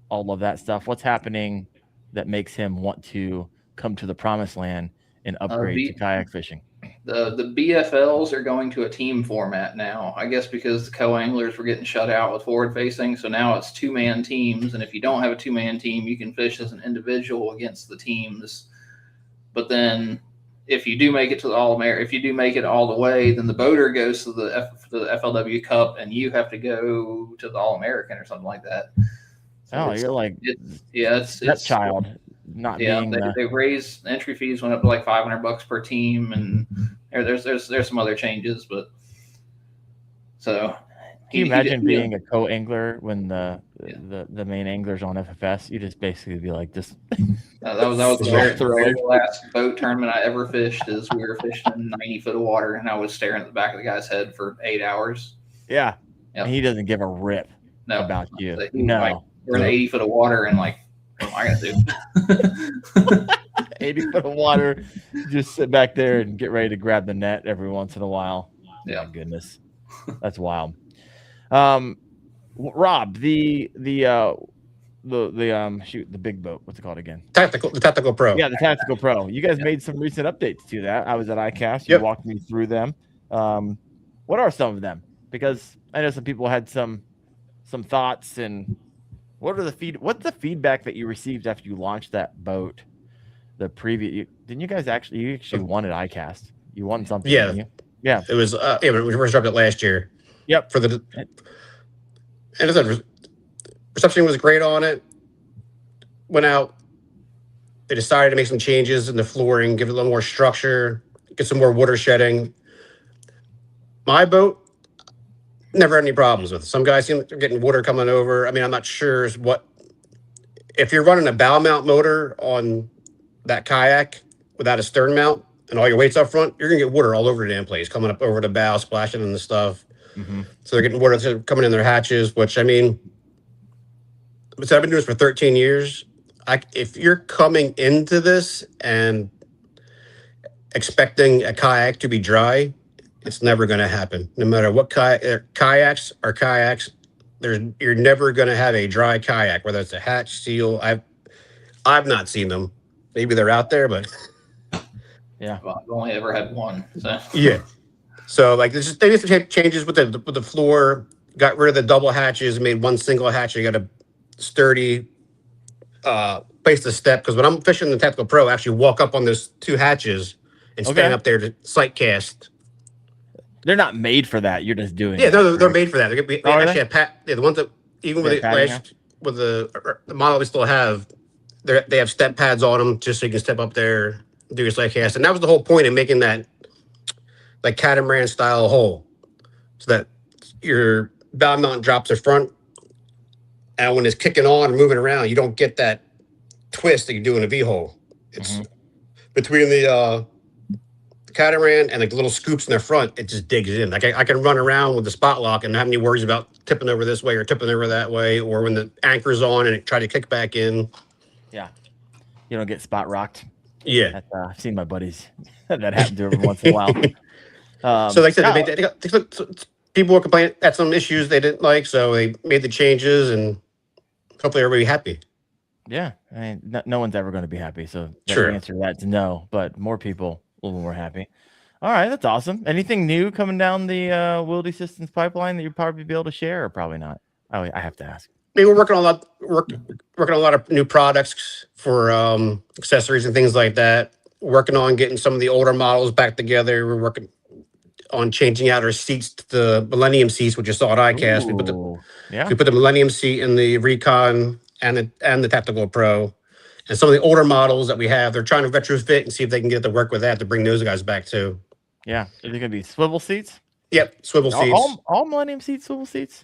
all of that stuff. What's happening that makes him want to come to the promised land and upgrade to kayak fishing? The BFLs are going to a team format now. I guess because the co-anglers were getting shut out with forward facing, so now it's 2-man teams. And if you don't have a 2-man team, you can fish as an individual against the teams. But then, if you do make it to the if you do make it all the way, then the boater goes to the FLW Cup, and you have to go to the All-American or something like that. So you're like it's that child not being. They raised entry fees went up to like $500 per team, and there's some other changes, but so. Can you imagine being a co-angler when the main angler's on FFS? You just basically be like, just that was the very last boat tournament I ever fished. Is we were fishing in 90 foot of water, and I was staring at the back of the guy's head for 8 hours. Yeah, yep. And he doesn't give a rip about you. So we're in 80 foot of water, and like, what am I gonna do? 80 foot of water, just sit back there and get ready to grab the net every once in a while. Yeah, my goodness, that's wild. Rob, the big boat, what's it called again? The Tactical Pro. Yeah, the Tactical Pro. You guys made some recent updates to that. I was at ICAST. You walked me through them. What are some of them? Because I know some people had some thoughts, and what's the feedback that you received after you launched that boat? The preview, didn't you guys actually won at ICAST? You won something. Yeah. Didn't you? Yeah. It was we first dropped it last year. Yep. For the and as I said, reception was great on it. Went out. They decided to make some changes in the flooring, give it a little more structure, get some more water shedding. My boat never had any problems with it. Some guys seem like they're getting water coming over. I mean, I'm not sure what if you're running a bow mount motor on that kayak without a stern mount and all your weight's up front, you're gonna get water all over the damn place, coming up over the bow, splashing in the stuff. Mm-hmm. So they're getting water coming in their hatches, which I mean, so I've been doing this for 13 years. If you're coming into this and expecting a kayak to be dry, it's never going to happen. No matter what kayaks are kayaks, you're never going to have a dry kayak, whether it's a hatch, seal. I've not seen them. Maybe they're out there, but yeah, well, I've only ever had one. So yeah. So like they did some changes with the floor, got rid of the double hatches, made one single hatch. You got a sturdy place to step, because when I'm fishing the Tactical Pro, I actually walk up on those two hatches and stand up there to sight cast. They're not made for that. You're just doing. Yeah, it, they're made for that. They actually have the ones that even with the model we still have, they have step pads on them just so you can step up there, do your sight cast, and that was the whole point of making that like catamaran style hole, so that your bow mount drops the front. And when it's kicking on and moving around, you don't get that twist that you do in a V-hole. It's between the catamaran and like the little scoops in the front, it just digs in. Like I can run around with the spot lock and not have any worries about tipping over this way or tipping over that way, or when the anchor's on and it try to kick back in. Yeah. You don't get spot rocked. Yeah. I've seen my buddies that happen to every once in a while. So like I said, people were complaining at some issues they didn't like, so they made the changes and hopefully everybody happy. Yeah, I mean, no one's ever going to be happy. So sure. The answer to that's no, but more people a little more happy. All right, that's awesome. Anything new coming down the Wildy Systems pipeline that you'd probably be able to share, or probably not? Oh, I have to ask. I mean, we're working on a lot of new products for accessories and things like that. Working on getting some of the older models back together. We're working on changing out our seats to the Millennium seats, which you saw at ICAST. We put the Millennium seat in the Recon and the Tactical Pro, and some of the older models that we have, they're trying to retrofit and see if they can get it to work with that to bring those guys back too. Yeah, is it going to be swivel seats? Yep, swivel seats. All Millennium seats, swivel seats.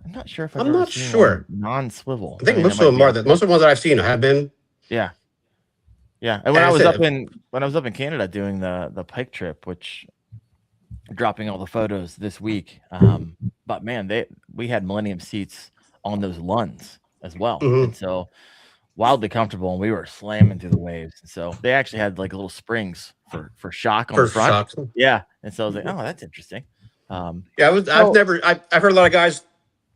I'm not sure if I'm not sure. Non-swivel. I think most of them are. Most of the ones that I've seen have been. Yeah. Yeah, and when I was up in Canada doing the Pike trip, which dropping all the photos this week, but man, we had Millennium seats on those Lunds as well, and so wildly comfortable, and we were slamming through the waves. And so they actually had like little springs for shock on the front. Shocks. Yeah, and so I was like, oh, that's interesting. I've heard a lot of guys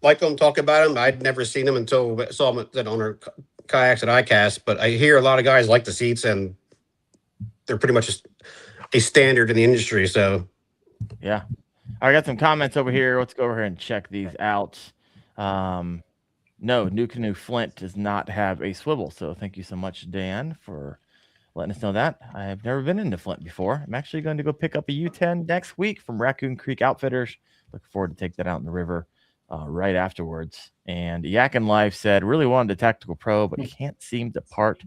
like them, talk about them. I'd never seen them until I saw them on our kayaks at ICAST, but I hear a lot of guys like the seats, and they're pretty much a standard in the industry. So yeah, I got some comments over here. Let's go over here and check these out. No, New Canoe Flint does not have a swivel, so thank you so much, Dan, for letting us know that. I have never been into Flint before. I'm actually going to go pick up a U10 next week from Raccoon Creek Outfitters. Looking forward to take that out in the river right afterwards. And Yakin Life said, really wanted a Tactical Pro, but can't seem to part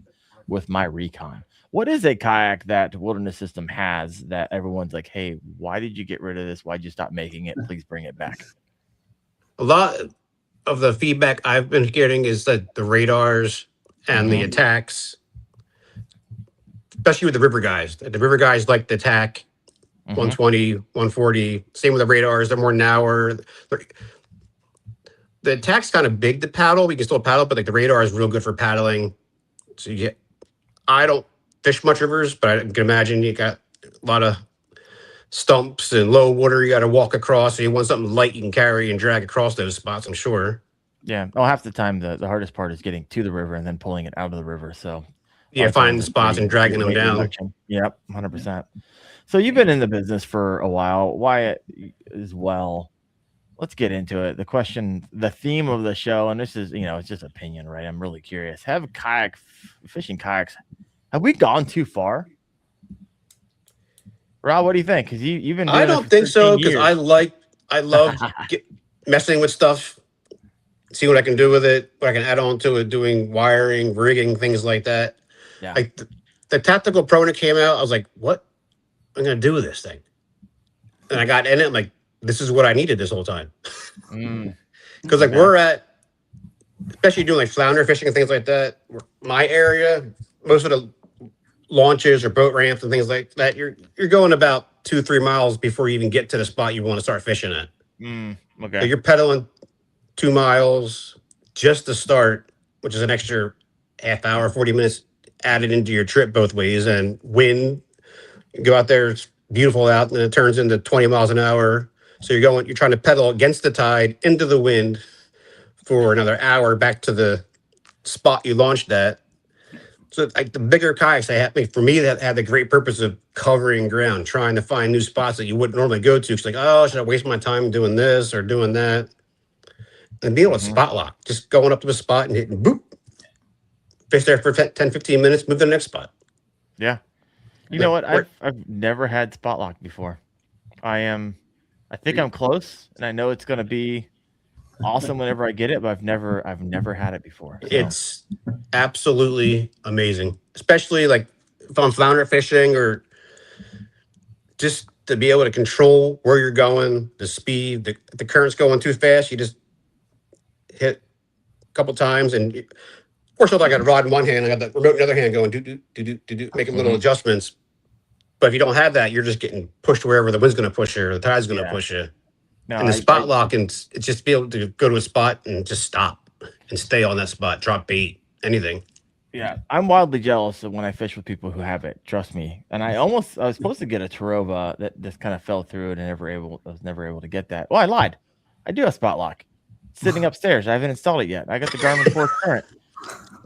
with my Recon. What is a kayak that Wilderness System has that everyone's like, hey, why did you get rid of this? Why'd you stop making it? Please bring it back. A lot of the feedback I've been getting is that the radars and the attacks, especially with the river guys. The river guys like the attack 120, 140. Same with the radars. They're more narrower. The attack's kind of big to paddle. We can still paddle, but like the radar is real good for paddling. So I don't fish much rivers, but I can imagine you got a lot of stumps and low water you got to walk across. So you want something light you can carry and drag across those spots, I'm sure. Yeah. Oh, half the time the hardest part is getting to the river and then pulling it out of the river. So yeah, finding the spots and dragging them down. Reduction. Yep, 100%. So you've been in the business for a while. Wyatt as well. Let's get into it. The theme of the show, and this is, it's just opinion, right? I'm really curious. Have fishing kayaks, have we gone too far? Rob, what do you think? Because you've been doing I this don't for think so 13 because years. I love messing with stuff, see what I can do with it, what I can add on to it, doing wiring, rigging, things like that. Yeah. Like the tactical pro when it came out, I was like, what am I going to do with this thing? And I got in it. I'm like, this is what I needed this whole time. Because like Okay. we're at, especially doing like flounder fishing and things like that, my area, most of the launches or boat ramps and things like that, you're going about 2-3 miles before you even get to the spot you want to start fishing at. So Okay. you're pedaling 2 miles just to start, which is an extra half hour, 40 minutes added into your trip both ways. And wind, you go out there, it's beautiful out, and it turns into 20 miles an hour. So you're trying to pedal against the tide into the wind for another hour back to the spot you launched at. So like the bigger kayaks for me, that had the great purpose of covering ground, trying to find new spots that you wouldn't normally go to. It's like, oh, should I waste my time doing this or doing that? And being able to spot lock, just going up to a spot and hitting boop, fish there for 10, 15 minutes, move to the next spot. Yeah. You know what? I've never had spot lock before. I think I'm close, and I know it's going to be awesome whenever I get it, but I've never had it before. So. It's absolutely amazing, especially like if I'm flounder fishing or just to be able to control where you're going, the speed, the current's going too fast, you just hit a couple times. And of course, I got a rod in one hand, I got the remote in the other hand going, do, making little adjustments. But if you don't have that, you're just getting pushed wherever the wind's going to push you or the tide's going to push you. No, and the spot lock, and it's just be able to go to a spot and just stop and stay on that spot, drop bait, anything. Yeah, I'm wildly jealous of when I fish with people who have it. Trust me. And I was supposed to get a Tarova that just kind of fell through it, and I was never able to get that. Well, I lied. I do have spot lock. It's sitting upstairs. I haven't installed it yet. I got the Garmin Force Current.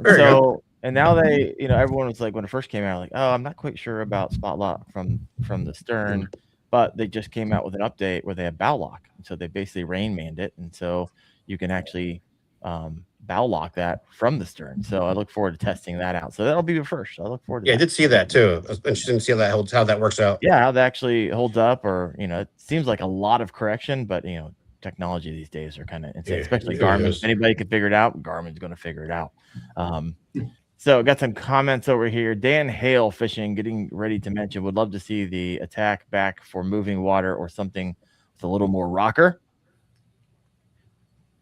So, and now they, everyone was like, when it first came out, like, oh, I'm not quite sure about spot lock from the stern. But they just came out with an update where they have bow lock. So they basically rain manned it. And so you can actually bow lock that from the stern. So I look forward to testing that out. So that'll be the first. I look forward to that. I did see that too. I was interested to see how that works out. Yeah, how that actually holds up, or, it seems like a lot of correction, but, technology these days are kind of insane, especially Garmin. If anybody can figure it out, Garmin's going to figure it out. So got some comments over here. Dan Hale Fishing getting ready to mention would love to see the attack back for moving water or something with a little more rocker.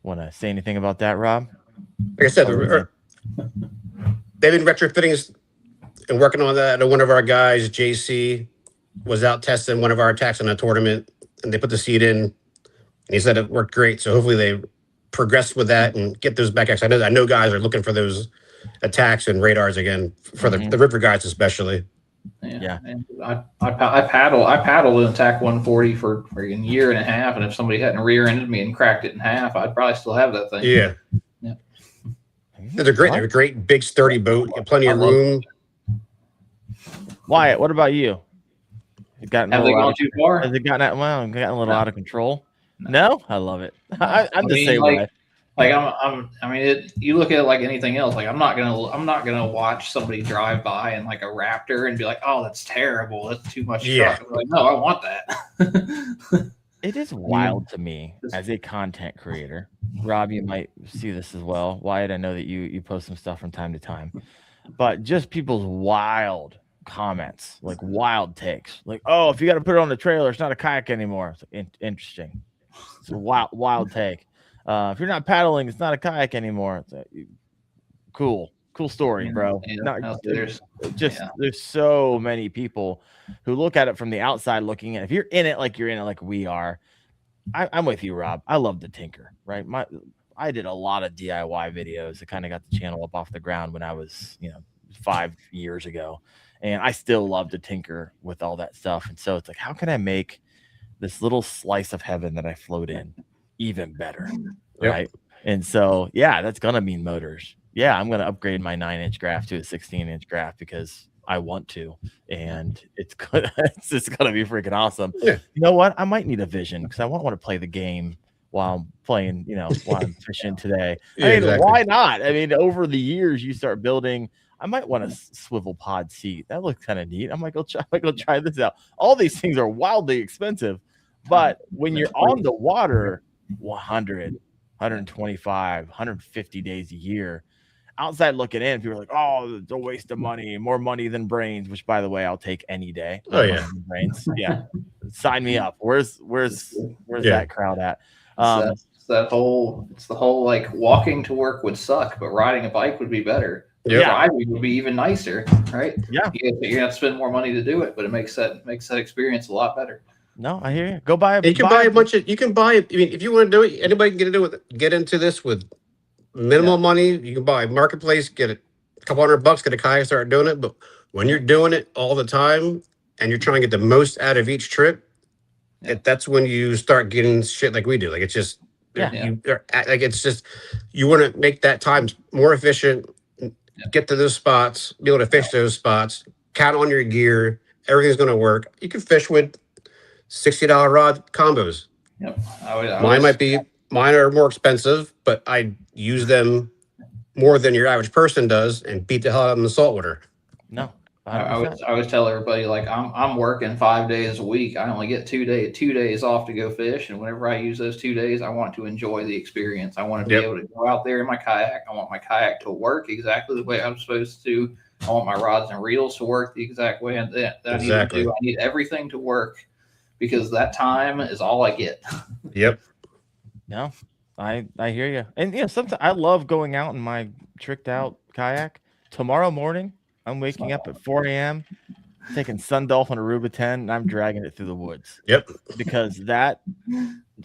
Want to say anything about that, Rob? Like I said, they've been retrofitting and working on that. One of our guys, JC, was out testing one of our attacks in a tournament, and they put the seat in, and he said it worked great. So hopefully they progress with that and get those back. I know guys are looking for those attacks and radars again for the river guys especially. Yeah. And I paddled an attack 140 for a year and a half, and if somebody hadn't rear-ended me and cracked it in half, I'd probably still have that thing. Yeah. They're a great big sturdy boat, plenty of room. Wyatt, what about you? Have they gone too far? Has it gotten a little out of control? No, I love it. I'm the same way. You look at it like anything else. Like I'm not gonna watch somebody drive by in like a Raptor and be like, "Oh, that's terrible. That's too much truck." I'm like, no, I want that. It is wild to me as a content creator. Rob, you might see this as well. Wyatt, I know that you post some stuff from time to time, but just people's wild comments, like wild takes, like, "Oh, if you got to put it on the trailer, it's not a kayak anymore." It's like, interesting. It's a wild take. If you're not paddling, it's not a kayak anymore. It's cool story, bro. There's so many people who look at it from the outside looking in. If you're in it like you're in it like we are, I'm with you, Rob. I love to tinker, right? I did a lot of DIY videos that kind of got the channel up off the ground when I was, 5 years ago. And I still love to tinker with all that stuff. And so it's like, how can I make this little slice of heaven that I float in even better, right? And so, that's gonna mean motors. I'm gonna upgrade my 9-inch graph to a 16-inch graph because I want to, and it's gonna be freaking awesome. You know what? I might need a Vision because I want to play the game while I'm playing, while I'm fishing today. Exactly. Why not? Over the years, you start building. I might want a swivel pod seat. That looks kind of neat. I might go try this out. All these things are wildly expensive, but when you're on the water 100, 125, 150 days a year, outside looking in, people are like, oh, it's a waste of money, more money than brains, which, by the way, I'll take any day. Oh, yeah. Brains. Yeah. Sign me up. Where's that crowd at? It's the whole like walking to work would suck, but riding a bike would be better. Yeah. Driving would be even nicer, right? Yeah. You're gonna have to spend more money to do it, but it makes that experience a lot better. No, I hear you. Go buy You can buy a bunch of. You can buy. I mean, if you want to do it, anybody can get into this with minimal money. You can buy a marketplace, get a couple $100, get a kayak, start doing it. But when you're doing it all the time and you're trying to get the most out of each trip, that's when you start getting shit like we do. Like it's just, it's just, you want to make that time more efficient. Get to those spots, be able to fish those spots. Count on your gear. Everything's going to work. You can fish with $60 rod combos. Yep. Mine are more expensive, but I use them more than your average person does and beat the hell out of them in the saltwater. No. I always tell everybody, like, I'm working 5 days a week. I only get 2 days off to go fish, and whenever I use those 2 days, I want to enjoy the experience. I want to be able to go out there in my kayak. I want my kayak to work exactly the way I'm supposed to. I want my rods and reels to work the exact way that I need to do. I need everything to work because that time is all I get. Yep. No, I hear you. And sometimes I love going out in my tricked out kayak. Tomorrow morning, I'm waking up at 4 a.m., taking Sun Dolphin Aruba 10, and I'm dragging it through the woods. Yep. Because that,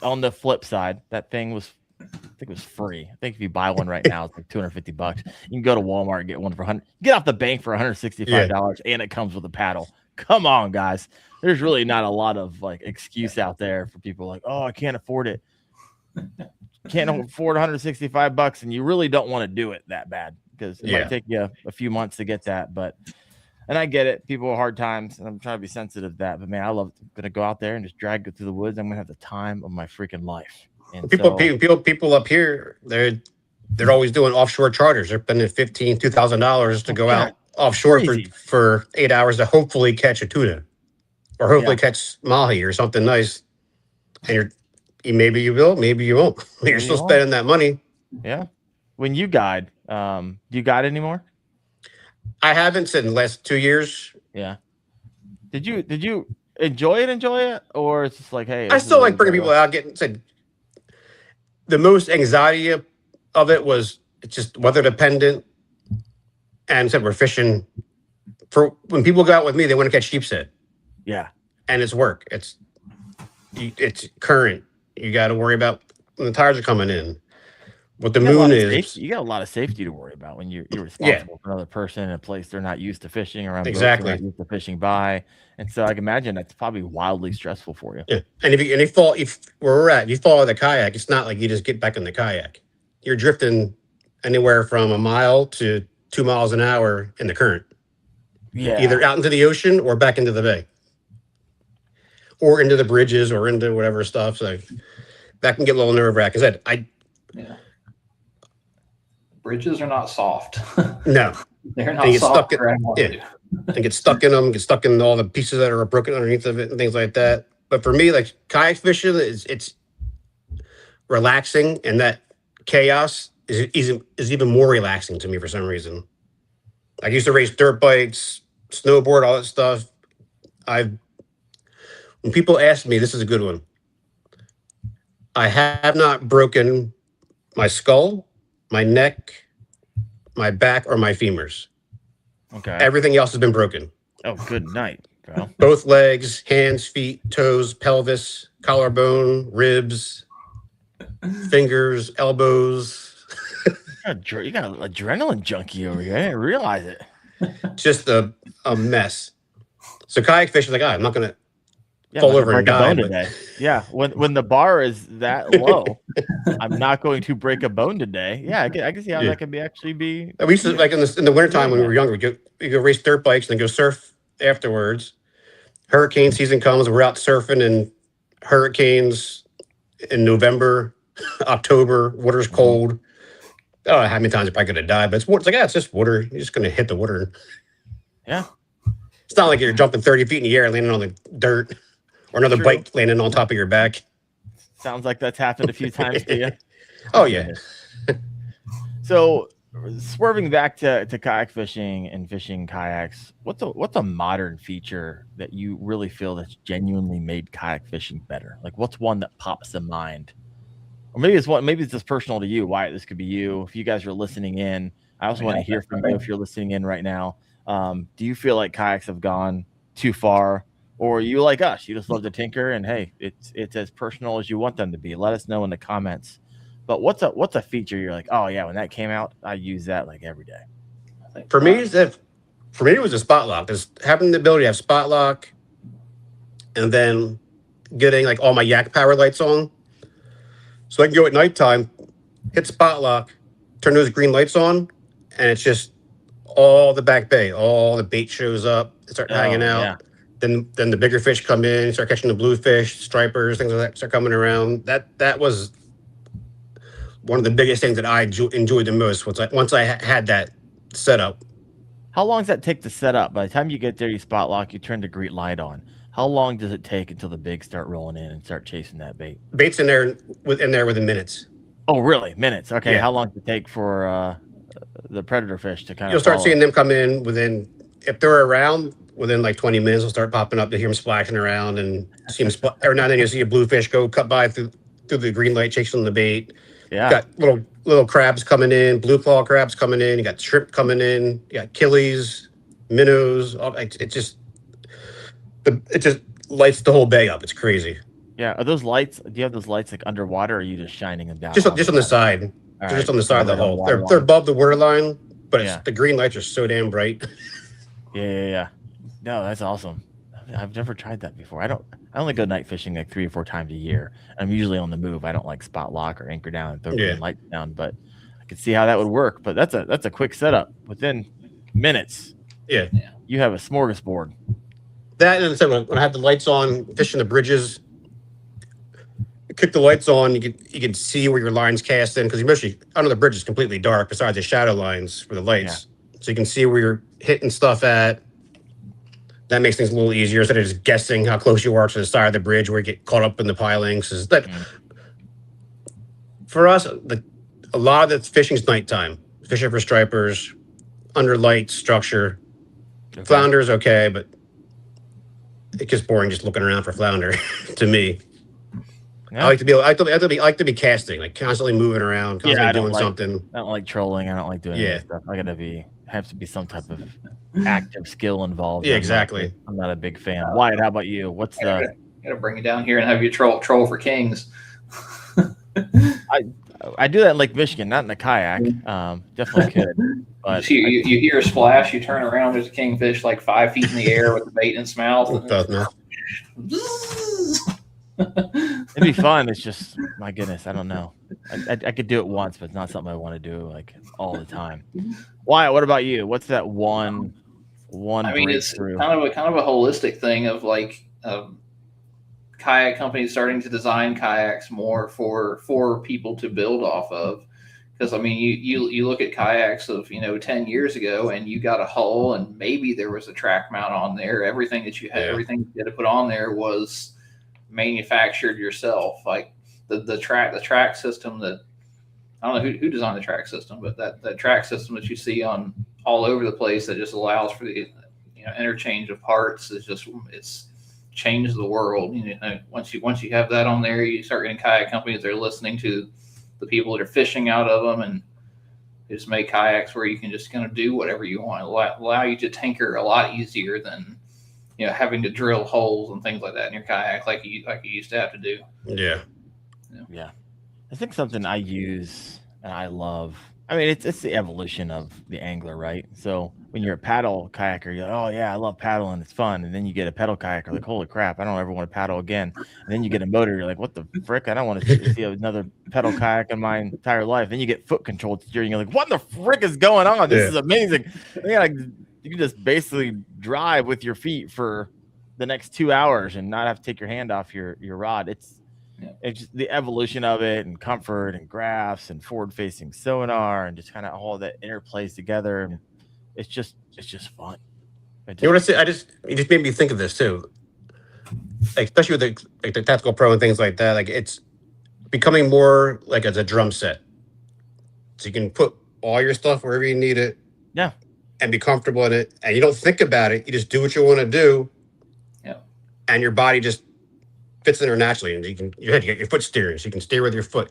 on the flip side, that thing was, I think it was free. I think if you buy one right now, it's like $250. You can go to Walmart and get one for get off the bank for $165, and it comes with a paddle. Come on, guys. There's really not a lot of like excuse out there for people like, oh, I can't afford it. Can't afford $165, and you really don't want to do it that bad. Because it might take you a few months to get that, and I get it. People have hard times, and I'm trying to be sensitive to that. But man, I love gonna go out there and just drag it through the woods. I'm gonna have the time of my freaking life. And people up here, they're always doing offshore charters. They're spending $2,000 to go out offshore for 8 hours to hopefully catch a tuna, or hopefully catch mahi or something nice. And maybe you will, maybe you won't. You're still spending that money. Yeah. When you guide, do you guide anymore? I haven't in the last 2 years. Yeah. Did you enjoy it, or it's just like, hey? I still like bringing people out. The most anxiety of it was it's just weather dependent, and said we're fishing. For when people go out with me, they want to catch sheepshead. Yeah, and it's work. It's current. You got to worry about when the tires are coming in. What the moon is. You got a lot of safety to worry about when you're responsible for another person in a place they're not used to fishing around. Exactly. Not used to fishing by, and so I can imagine that's probably wildly stressful for you. Yeah, and if you fall out of the kayak, it's not like you just get back in the kayak. You're drifting anywhere from a mile to 2 miles an hour in the current. Yeah, either out into the ocean or back into the bay, or into the bridges or into whatever stuff. So that can get a little nerve-wracking. Bridges are not soft. No, they're not soft. And get stuck in them, get stuck in all the pieces that are broken underneath of it and things like that. But for me, like kayak fishing it's relaxing, and that chaos is even more relaxing to me for some reason. I used to race dirt bikes, snowboard, all that stuff. When people ask me, this is a good one. I have not broken my skull, my neck, my back, or my femurs. Okay. Everything else has been broken. Oh, good night, bro. Both legs, hands, feet, toes, pelvis, collarbone, ribs, fingers, elbows. You got an adrenaline junkie over here. I didn't realize it. Just a mess. So kayak fishing, like, I'm not going to fall over and die. Today. Yeah, when the bar is that low, I'm not going to break a bone today. Yeah, I can see how that can be. We used to, like in the wintertime when we were younger, we go race dirt bikes and then go surf afterwards. Hurricane season comes, we're out surfing, and hurricanes in November, October, water's cold. don't know how many times you're probably going to die, but it's like, it's just water. You're just going to hit the water. Yeah. It's not like you're jumping 30 feet in the air, landing on the dirt, or another bike landing on top of your back. Sounds like that's happened a few times to you. Oh, yeah. So, swerving back to kayak fishing and fishing kayaks, what's a modern feature that you really feel that's genuinely made kayak fishing better? Like, what's one that pops in mind? Or maybe it's just personal to you, Wyatt. This could be you. If you guys are listening in, I also want to hear from you if you're listening in right now. Do you feel like kayaks have gone too far, or are you like us? You just love to tinker, and hey, it's as personal as you want them to be. Let us know in the comments. But what's a feature you're like, oh yeah, when that came out, I use that like every day. For me, it was a spot lock. Just having the ability to have spot lock, and then getting like all my yak power lights on, so I can go at nighttime, hit spot lock, turn those green lights on, and it's just all the back bay, all the bait shows up, start hanging out. Yeah. Then the bigger fish come in, start catching the bluefish, stripers, things like that start coming around. That was one of the biggest things that I enjoyed the most. Once I had that set up. How long does that take to set up? By the time you get there, you spot lock, you turn the green light on. How long does it take until the bigs start rolling in and start chasing that bait? Bait's in there within minutes. Oh, really? Minutes? Okay. Yeah. How long does it take for the predator fish to kind of? You'll start seeing them come in if they're around, within like 20 minutes. They'll start popping up. To hear them splashing around and see them. Every now and then you'll see a bluefish go cut by through the green light, chasing the bait. Yeah. You got little crabs coming in, blue claw crabs coming in. You got shrimp coming in. You got killies, minnows. It just lights the whole bay up. It's crazy. Yeah. Are those lights? Do you have those lights like underwater, or are you just shining them down? Just on the side. They're just on the side of the hull. They're above the water line, but the green lights are so damn bright. Yeah. No, that's awesome. I've never tried that before. I only go night fishing like 3 or 4 times a year. I'm usually on the move. I don't like spot lock or anchor down and throw green lights down, but I could see how that would work. But that's a quick setup within minutes. Yeah. You have a smorgasbord. That, and when I have the lights on, fishing the bridges, kick the lights on, you can see where your line's cast in, because especially under the bridge is completely dark besides the shadow lines for the lights. Yeah. So you can see where you're hitting stuff at. That makes things a little easier instead of just guessing how close you are to the side of the bridge where you get caught up in the pilings. For us, a lot of the fishing's nighttime. Fishing for stripers, under light structure. Okay. Flounder's okay, but it gets boring just looking around for flounder to me. Yeah. I like to be casting, like constantly moving around, constantly doing something. I don't like trolling. I don't like doing that stuff. Have to be some type of active skill involved. Yeah, exactly. I'm not a big fan. Wyatt, how about you? What's the? Gotta bring you down here and have you troll for kings. I do that in Lake Michigan, not in a kayak. Definitely could. But you hear a splash, you turn around, there's a kingfish like 5 feet in the air with the bait in its mouth. It'd be fun. It's just, my goodness, I don't know. I could do it once, but it's not something I want to do like all the time. Wyatt, what about you? What's that one? I mean, it's kind of a holistic thing of like kayak companies starting to design kayaks more for people to build off of. Because I mean, you look at kayaks of 10 years ago, and you got a hull, and maybe there was a track mount on there. Everything that you had, everything you had to put on there was manufactured yourself. Like the track system that I don't know who designed the track system, but that track system that you see on all over the place that just allows for the interchange of parts it's changed the world. Once you have that on there, you start getting kayak companies that are listening to the people that are fishing out of them, and just make kayaks where you can just kind of do whatever you want. Allow you to tinker a lot easier than having to drill holes and things like that in your kayak like you used to have to do. Yeah. I think something I use and I love, I mean, it's the evolution of the angler, right? So when you're a paddle kayaker, you're like, oh yeah, I love paddling, it's fun. And then you get a pedal kayaker, like, holy crap, I don't ever want to paddle again. And then you get a motor, you're like, what the frick? I don't want to see another pedal kayak in my entire life. Then you get foot controlled steering, you're like, what the frick is going on? This is amazing. You can just basically drive with your feet for the next 2 hours and not have to take your hand off your rod. It's just the evolution of it and comfort and graphs and forward facing sonar and just kind of all that interplays together. And it's just fun. You want to say? You just made me think of this too, like, especially with the Tactical Pro and things like that. Like, it's becoming more like as a drum set, so you can put all your stuff wherever you need it. Yeah, and be comfortable in it, and you don't think about it. You just do what you want to do. Yeah, and your body just fits in there naturally, and you get your foot steering, so you can steer with your foot.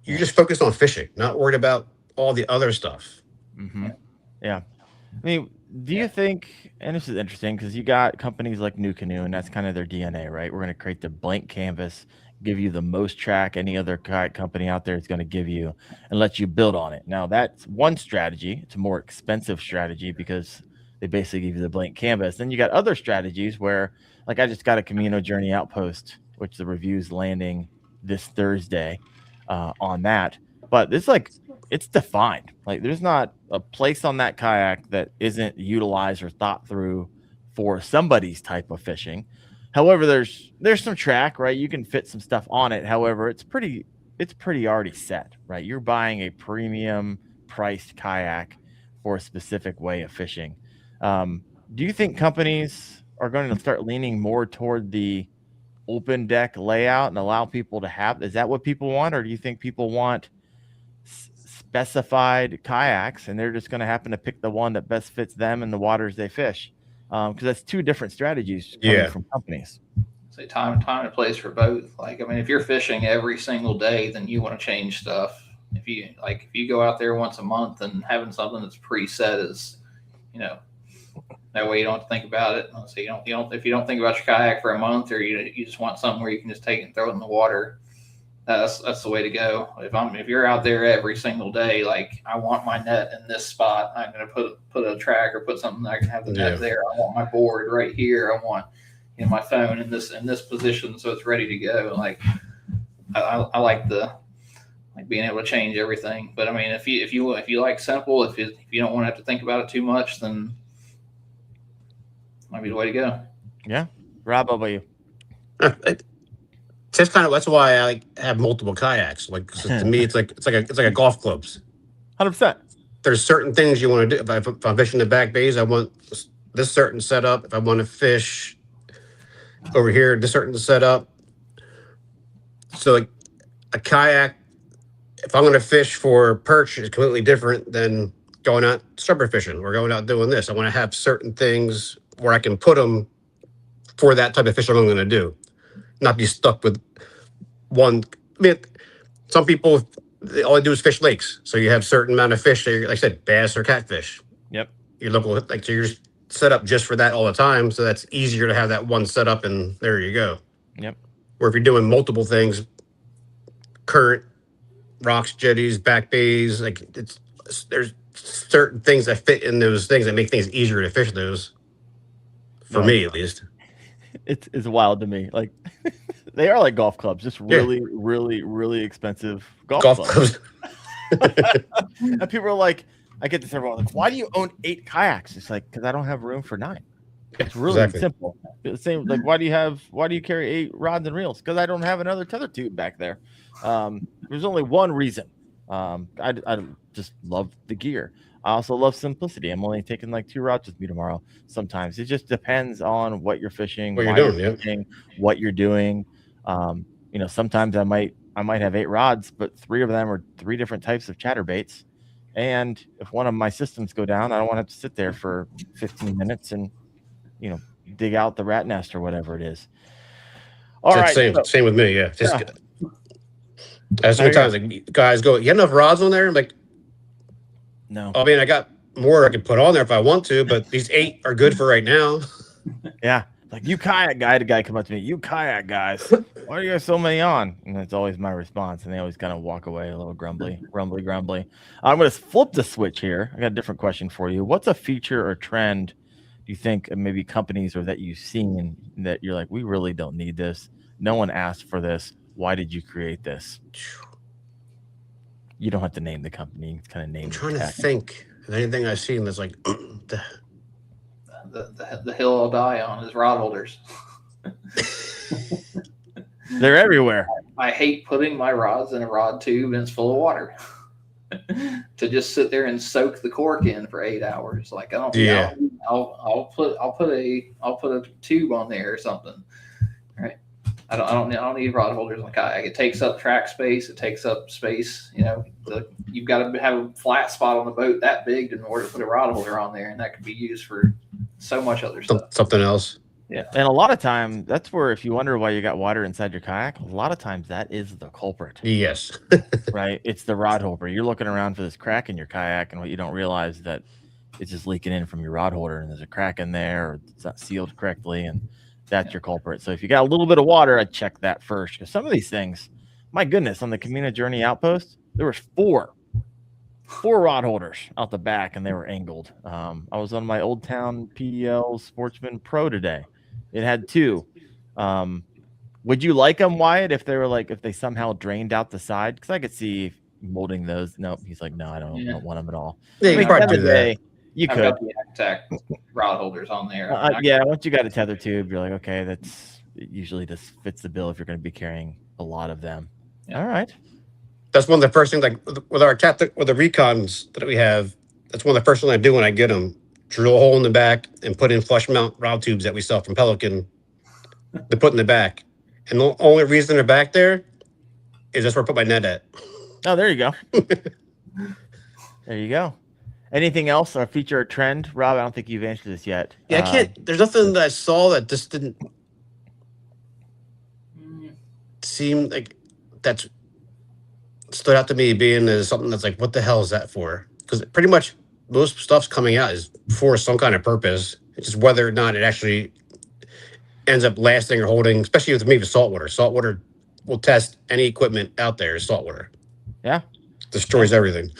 You just focus on fishing, not worried about all the other stuff. Mm-hmm. Yeah. I mean, do you think, and this is interesting because you got companies like New Canoe, and that's kind of their DNA, right? We're going to create the blank canvas, give you the most track any other kayak company out there is going to give you, and let you build on it. Now, that's one strategy. It's a more expensive strategy because they basically give you the blank canvas. Then you got other strategies where, like, I just got a Camino Journey Outpost, which the review's landing this Thursday on that. But it's like, it's defined. Like, there's not a place on that kayak that isn't utilized or thought through for somebody's type of fishing. However, there's some track, right? You can fit some stuff on it. However, it's pretty already set, right? You're buying a premium priced kayak for a specific way of fishing. Do you think companies are going to start leaning more toward the open deck layout and allow people to have? Is that what people want, or do you think people want specified kayaks and they're just going to happen to pick the one that best fits them and the waters they fish? Because that's two different strategies coming from companies. Say time and place for both. Like, I mean, if you're fishing every single day, then you want to change stuff. If you go out there once a month and having something that's preset is, that way you don't have to think about it. So if you don't think about your kayak for a month, or you just want something where you can just take it and throw it in the water, that's the way to go. If you're out there every single day, like, I want my net in this spot, I'm going to put a track or put something that I can have the net there. I want my board right here. I want my phone in this position so it's ready to go. Like, I like being able to change everything. But I mean, if you like simple, if you don't want to have to think about it too much, then might be the way to go. Yeah, Rob, how about you? That's why I have multiple kayaks. Like, to me, it's like a golf clubs. 100%. There's certain things you want to do. If I'm fishing the back bays, I want this certain setup. If I want to fish over here, this certain setup. So, like, a kayak, if I'm going to fish for perch, is completely different than going out stripper fishing or going out doing this. I want to have certain things where I can put them for that type of fishing I'm going to do. Not be stuck with one. I mean, some people, all they do is fish lakes. So you have certain amount of fish, like I said, bass or catfish. Yep. Your local, so you're set up just for that all the time. So that's easier to have that one set up, and there you go. Yep. Or if you're doing multiple things, current, rocks, jetties, back bays, like, there's certain things that fit in those things that make things easier to fish those. For me, at least. It's wild to me. Like, they are like golf clubs, just really, really, really expensive golf clubs. And people are like, I get this everyone like, why do you own 8 kayaks? It's like, because I don't have room for 9. It's really simple. The same, like, why do you carry 8 rods and reels? Because I don't have another tether tube back there. There's only one reason. I just love the gear. I also love simplicity. I'm only taking like 2 rods with me tomorrow. Sometimes it just depends on what you're fishing, what you're doing, fishing, what you're doing. Sometimes I might have 8 rods, but 3 of them are 3 different types of chatterbaits. And if one of my systems go down, I don't want to have to sit there for 15 minutes and, dig out the rat nest or whatever it is. All right. Same with me. Yeah. As sometimes guys go, you have enough rods on there? I'm like, no. I mean, I got more I can put on there if I want to, but these 8 are good for right now. Yeah. Like, you kayak guy, the guy come up to me, you kayak guys, why do you have so many on? And that's always my response. And they always kind of walk away a little grumbly. I'm going to flip the switch here. I got a different question for you. What's a feature or trend do you think maybe companies or that you've seen that you're like, we really don't need this? No one asked for this. Why did you create this? You don't have to name the company. It's kind of name. I'm trying to think of anything I've seen that's like the hill I'll die on is rod holders. They're everywhere. I hate putting my rods in a rod tube and it's full of water to just sit there and soak the cork in for 8 hours. Like I don't. Yeah. I'll put a tube on there or something. Right. I don't need rod holders on a kayak. It takes up track space. It takes up space. You've got to have a flat spot on the boat that big in order to put a rod holder on there, and that could be used for so much other stuff. Something else. Yeah, and a lot of time that's where if you wonder why you got water inside your kayak, a lot of times that is the culprit. Yes. Right? It's the rod holder. You're looking around for this crack in your kayak, and what you don't realize is that it's just leaking in from your rod holder, and there's a crack in there, or it's not sealed correctly, and that's your culprit. So if you got a little bit of water, I'd check that first. Because some of these things, my goodness, on the Camino Journey Outpost, there was four rod holders out the back, and they were angled. I was on my Old Town PDL Sportsman Pro today. It had two. Would you like them, Wyatt, if they were like, if they somehow drained out the side? Because I could see molding those. Nope. He's like, no, I don't want them at all. Yeah, you probably do that. You I've could. got the Attack rod holders on there. Yeah, once you got a tether tube, you're like, okay, it usually just fits the bill if you're going to be carrying a lot of them. Yeah. All right. That's one of the first things, like with our with the recons that we have. That's one of the first things I do when I get them. Drill a hole in the back and put in flush mount rod tubes that we sell from Pelican to put in the back. And the only reason they're back there is that's where I put my net at. Oh, there you go. There you go. Anything else or feature or trend? Rob, I don't think you've answered this yet. Yeah, I can't. There's nothing that I saw that just didn't seem like that's stood out to me being as something that's like, what the hell is that for? Because pretty much most stuff's coming out is for some kind of purpose. It's just whether or not it actually ends up lasting or holding, especially with me with saltwater. Saltwater will test any equipment out there as saltwater. Yeah. Destroys everything.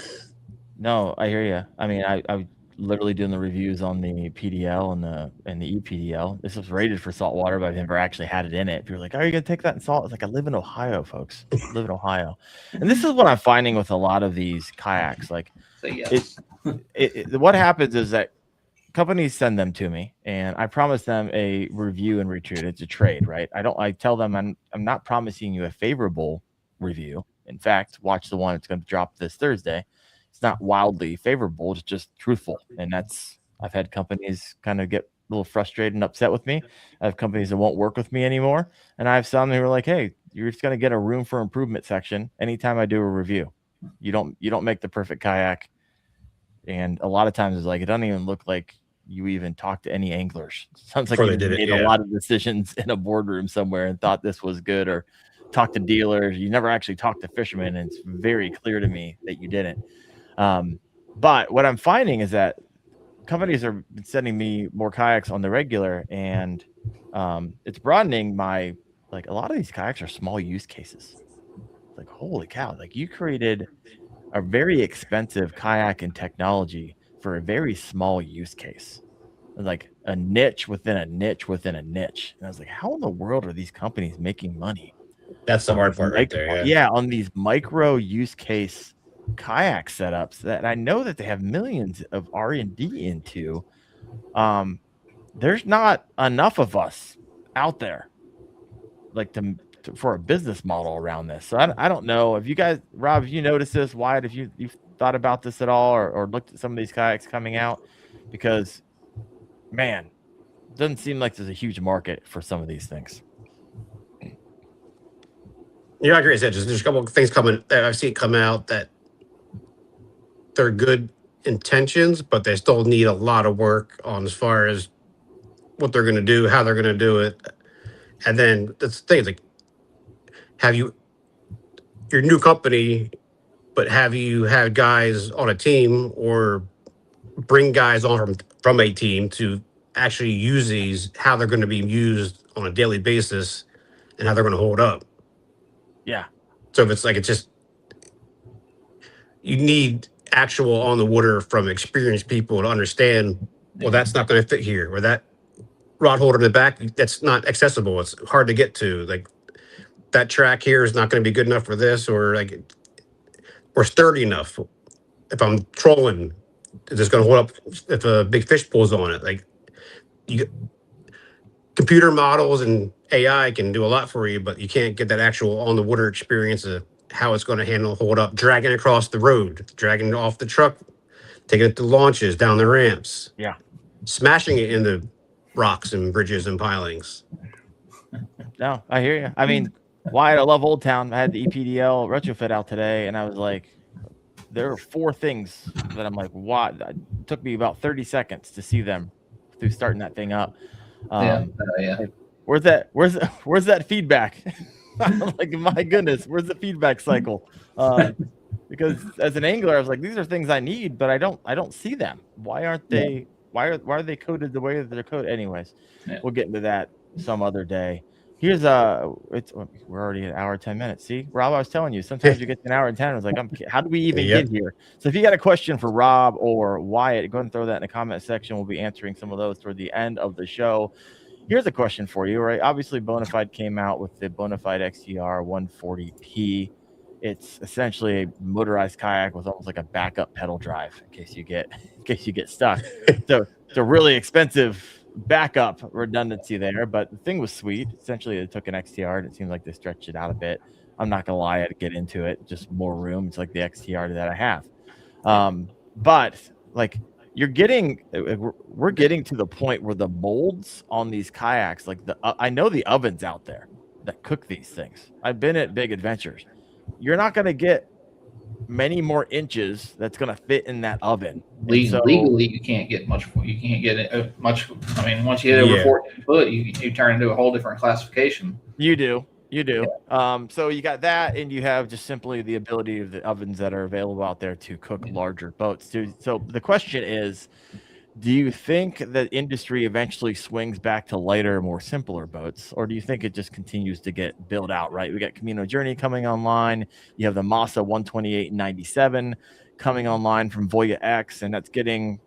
No, I hear you. I mean, I literally doing the reviews on the PDL and the EPDL. This was rated for saltwater, but I've never actually had it in it. People are like, "Are you gonna take that in salt?" It's like, I live in Ohio, folks. I live in Ohio, and this is what I'm finding with a lot of these kayaks. Like, So yes. what happens is that companies send them to me, and I promise them a review and return. It's a trade, right? I tell them I'm not promising you a favorable review. In fact, watch the one that's going to drop this Thursday. It's not wildly favorable. It's just truthful. And I've had companies kind of get a little frustrated and upset with me. I have companies that won't work with me anymore. And I have some who are like, hey, you're just going to get a room for improvement section anytime I do a review. You don't make the perfect kayak. And a lot of times it's like, it doesn't even look like you even talked to any anglers. Sounds like you made a lot of decisions in a boardroom somewhere and thought this was good, or talked to dealers. You never actually talked to fishermen. And it's very clear to me that you didn't. But what I'm finding is that companies are sending me more kayaks on the regular, and it's broadening my, like, a lot of these kayaks are small use cases. Like, holy cow, like you created a very expensive kayak and technology for a very small use case, like a niche within a niche within a niche. And I was like, how in the world are these companies making money? That's the hard part right there. Yeah, on these micro use case kayak setups that I know that they have millions of R&D into. There's not enough of us out there, like for a business model around this. So I don't know if you guys, Rob, if you noticed this, Wyatt, if you've thought about this at all, or looked at some of these kayaks coming out, because man, it doesn't seem like there's a huge market for some of these things. Yeah, I agree. There's a couple of things coming that I've seen come out that they're good intentions, but they still need a lot of work on as far as what they're going to do, how they're going to do it. And then the thing is, like, have you, your new company, but have you had guys on a team or bring guys on from a team to actually use these, how they're going to be used on a daily basis and how they're going to hold up? Yeah. So if it's like, it's just, you need actual on the water from experienced people to understand, well, that's not going to fit here, or that rod holder in the back, that's not accessible. It's hard to get to. Like, that track here is not going to be good enough for this, or like, or sturdy enough. If I'm trolling, it's just going to hold up if a big fish pulls on it. Like, computer models and AI can do a lot for you, but you can't get that actual on the water experience of how it's going to hold up, dragging across the road, dragging it off the truck, taking it to launches, down the ramps, Yeah. smashing it into rocks and bridges and pilings. No, I hear you. I mean, Wyatt, I love Old Town. I had the EPDL retrofit out today, and I was like, there are 4 things that I'm like, what? It took me about 30 seconds to see them through starting that thing up. Yeah. Where's that feedback? Like, my goodness, where's the feedback cycle? Because as an angler, I was like, these are things I need, but I don't see them. Why aren't they? Why are they coded the way that they're coded? Anyways, we'll get into that some other day. Here's we're already an hour 10 minutes. See, Rob, I was telling you, sometimes you get to an hour and 10. I was like, how do we even get here? So if you got a question for Rob or Wyatt, go ahead and throw that in the comment section. We'll be answering some of those toward the end of the show. Here's a question for you, right? Obviously, Bonafide came out with the Bonafide XTR 140P. It's essentially a motorized kayak with almost like a backup pedal drive in case you get stuck. So it's a really expensive backup redundancy there, but the thing was sweet. Essentially, they took an XTR and it seems like they stretched it out a bit. I'm not gonna lie, I'd get into it. Just more room. It's like the XTR that I have. But like we're getting to the point where the molds on these kayaks, like I know the ovens out there that cook these things. I've been at big adventures. You're not gonna get many more inches that's going to fit in that oven. Legally, you can't get much. You can't get it much. I mean, once you hit over 14 foot, you turn into a whole different classification. You do. So you got that, and you have just simply the ability of the ovens that are available out there to cook larger boats too. So the question is, do you think that industry eventually swings back to lighter, more simpler boats, or do you think it just continues to get built out? Right, we got Camino Journey coming online. You have the Masa 128 and 97 coming online from Voya X, and that's getting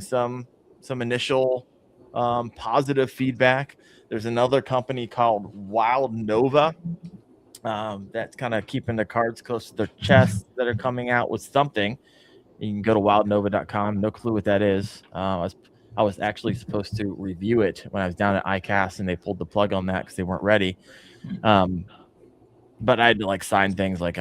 some initial positive feedback. There's another company called Wild Nova that's kind of keeping their cards close to their chest that are coming out with something. You can go to wildnova.com. No clue what that is. I was actually supposed to review it when I was down at ICAST, and they pulled the plug on that because they weren't ready. But I had to like sign things like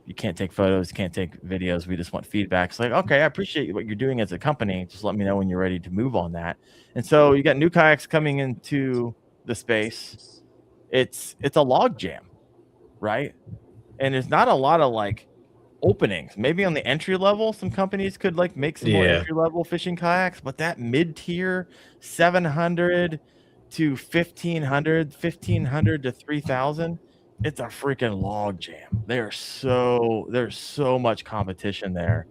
you can't take photos, can't take videos. We just want feedback. It's like, okay, I appreciate what you're doing as a company. Just let me know when you're ready to move on that. And so you got new kayaks coming into the space. It's a log jam, right? And there's not a lot of like openings. Maybe on the entry level, some companies could like make some more entry level fishing kayaks, but that mid-tier 700 to 1500 to 3000, it's a freaking log jam. There's so much competition there.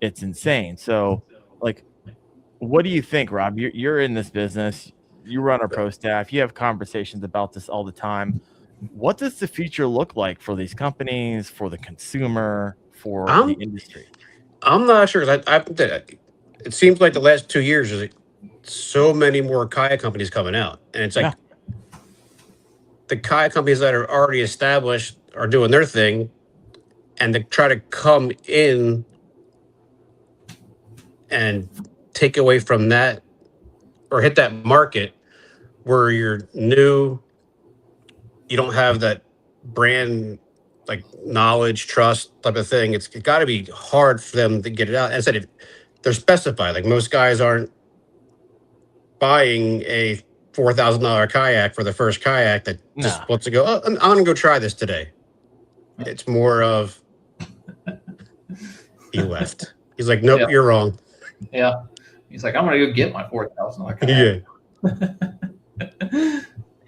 It's insane. So like, what do you think, Rob? You're in this business, you run our pro staff, you have conversations about this all the time. What does the future look like for these companies, for the consumer, for the industry? I'm not sure. It seems like the last 2 years there's so many more kayak companies coming out, and it's like the kayak companies that are already established are doing their thing, and they try to come in and take away from that or hit that market where you're new. You don't have that brand like knowledge, trust type of thing. It's got to be hard for them to get it out. As I said, if they're specified, like most guys aren't buying a $4,000 kayak for the first kayak that just wants to go, oh, I'm going to go try this today. It's more of, he left. He's like, nope, you're wrong. Yeah. He's like, I'm going to go get my $4,000 kayak.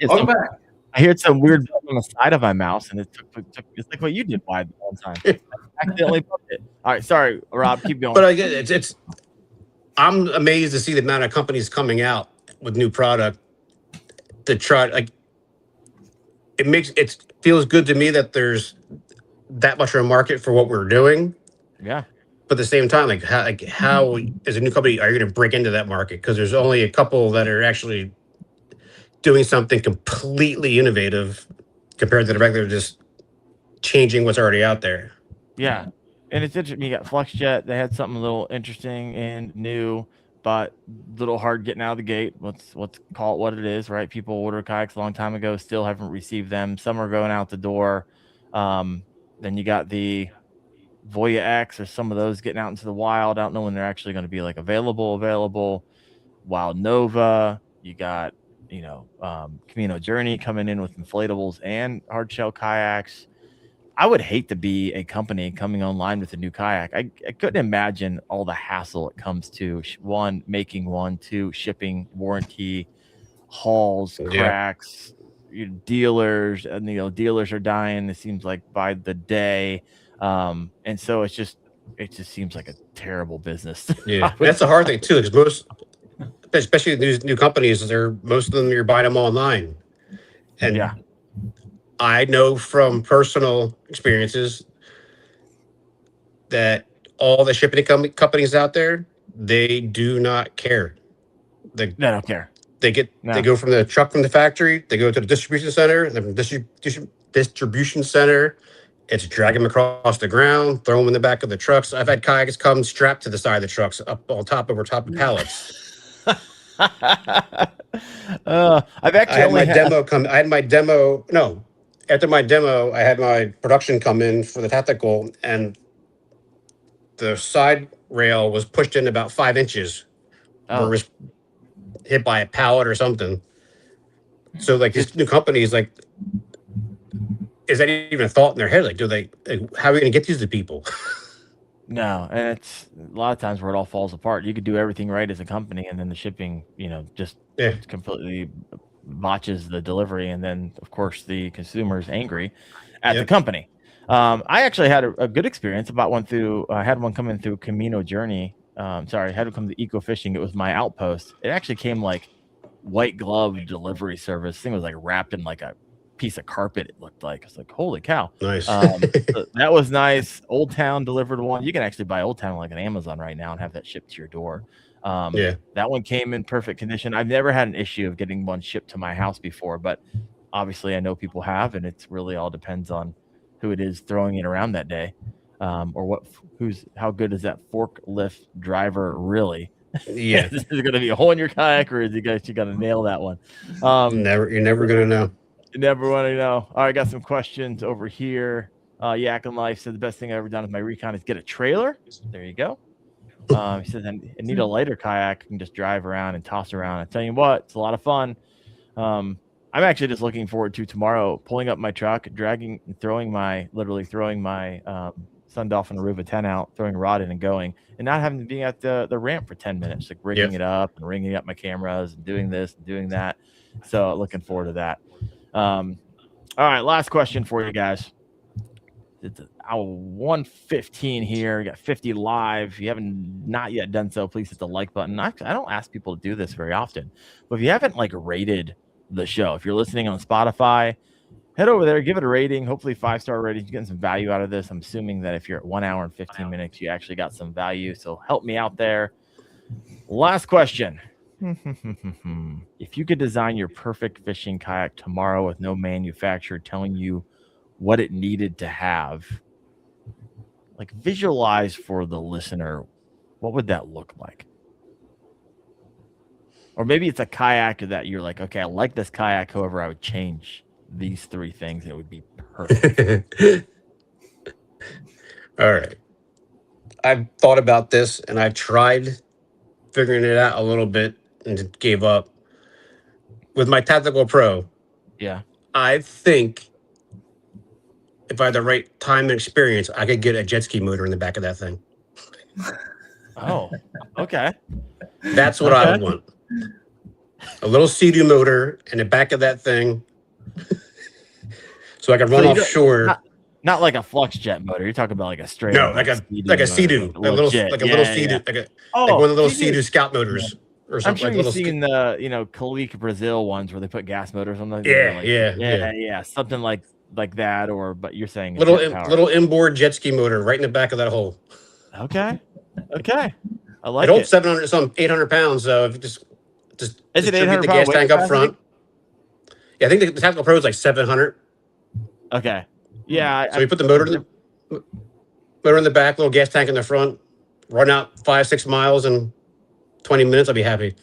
Welcome back. I heard some weird button on the side of my mouse, and it's like what you did one time. I accidentally bumped it. All right, sorry, Rob, keep going. But I get it. I'm amazed to see the amount of companies coming out with new product to try. Like, it feels good to me that there's that much of a market for what we're doing. Yeah. But at the same time, how as a new company are you going to break into that market? Because there's only a couple that are actually doing something completely innovative compared to the regular, just changing what's already out there. Yeah. And it's interesting. You got FluxJet. They had something a little interesting and new. but a little hard getting out of the gate. Let's call it what it is, right? People ordered kayaks a long time ago, still haven't received them. Some are going out the door. Then you got the Voya X or some of those getting out into the wild. I don't know when they're actually going to be like available. Wild Nova, you got, Camino Journey coming in with inflatables and hard shell kayaks. I would hate to be a company coming online with a new kayak. I couldn't imagine all the hassle it comes to one, making one, two, shipping, warranty, hauls, cracks, dealers, and dealers are dying. It seems like by the day. And so it just seems like a terrible business. Yeah, that's the hard thing too. Because especially these new companies, most of them you're buying them online, and yeah, I know from personal experiences that all the shipping companies out there, they do not care. They don't care. They go from the truck from the factory, they go to the distribution center, and then from distribution center, it's drag them across the ground, throw them in the back of the trucks. I've had kayaks come strapped to the side of the trucks over top of pallets. I've actually After my demo, I had my production come in for the tactical, and the side rail was pushed in about 5 inches, where it was hit by a pallet or something. So, like, these new companies, like, is that even a thought in their head? Like, how are we going to get these to people? No, and it's a lot of times where it all falls apart. You could do everything right as a company, and then the shipping, just completely botches the delivery, and then of course the consumer's angry at the company. I actually had a good experience about one through. I had one coming through Camino Journey. I had to come to Eco Fishing. It was my outpost. It actually came like white glove delivery service. Thing was like wrapped in like a piece of carpet. It looked like. It's like, holy cow. Nice. That was nice. Old Town delivered one. You can actually buy Old Town like an Amazon right now and have that shipped to your door. That one came in perfect condition. I've never had an issue of getting one shipped to my house before, but obviously I know people have, and it's really all depends on who it is throwing it around that day, or how good is that forklift driver really? Yeah. Is there going to be a hole in your kayak, or is you got to nail that one? You're never going to know. You never want to know. All right, got some questions over here. Yak and Life said the best thing I've ever done with my recon is get a trailer. There you go. He says I need a lighter kayak. I can just drive around and toss around. I tell you what, it's a lot of fun. I'm actually just looking forward to tomorrow pulling up my truck, dragging and throwing my Sun Dolphin Aruba 10 out, throwing a rod in and going, and not having to be at the ramp for 10 minutes, like rigging it up and ringing up my cameras and doing this and doing that. So looking forward to that. All right, last question for you guys. It's our 115 here. We got 50 live. If you haven't not yet done so, please hit the like button. I don't ask people to do this very often, but if you haven't rated the show, if you're listening on Spotify, head over there, give it a rating. Hopefully 5-star rating. You're getting some value out of this. I'm assuming that if you're at 1 hour and 15 minutes, you actually got some value. So help me out there. Last question. If you could design your perfect fishing kayak tomorrow with no manufacturer telling you what it needed to have, visualize for the listener, what would that look like? Or maybe it's a kayak that you're like, okay, I like this kayak. However, I would change these 3 things. It would be perfect. All right. I've thought about this and I've tried figuring it out a little bit and gave up. With my Tactical Pro, I think if I had the right time and experience, I could get a jet ski motor in the back of that thing. Oh, okay. That's what I would want. A little Sea-Doo motor in the back of that thing, so I can run offshore. Not like a flux jet motor. You're talking about like a straight. No, like a Sea-Doo, a little Sea-Doo, like one of the little Sea-Doo Scout motors. Or something. I'm sure you've seen the Kayak Brazil ones where they put gas motors on those. Yeah, something like that. But you're saying little inboard jet ski motor right in the back of that hole. Okay, I like it. Holds 800 pounds. So if you just is it 800 the gas tank up front? Yeah, I think the Tactical Pro is like 700. Okay, yeah. So you put the motor in the back, little gas tank in the front, run out 5-6 miles, and 20 minutes, I'll be happy.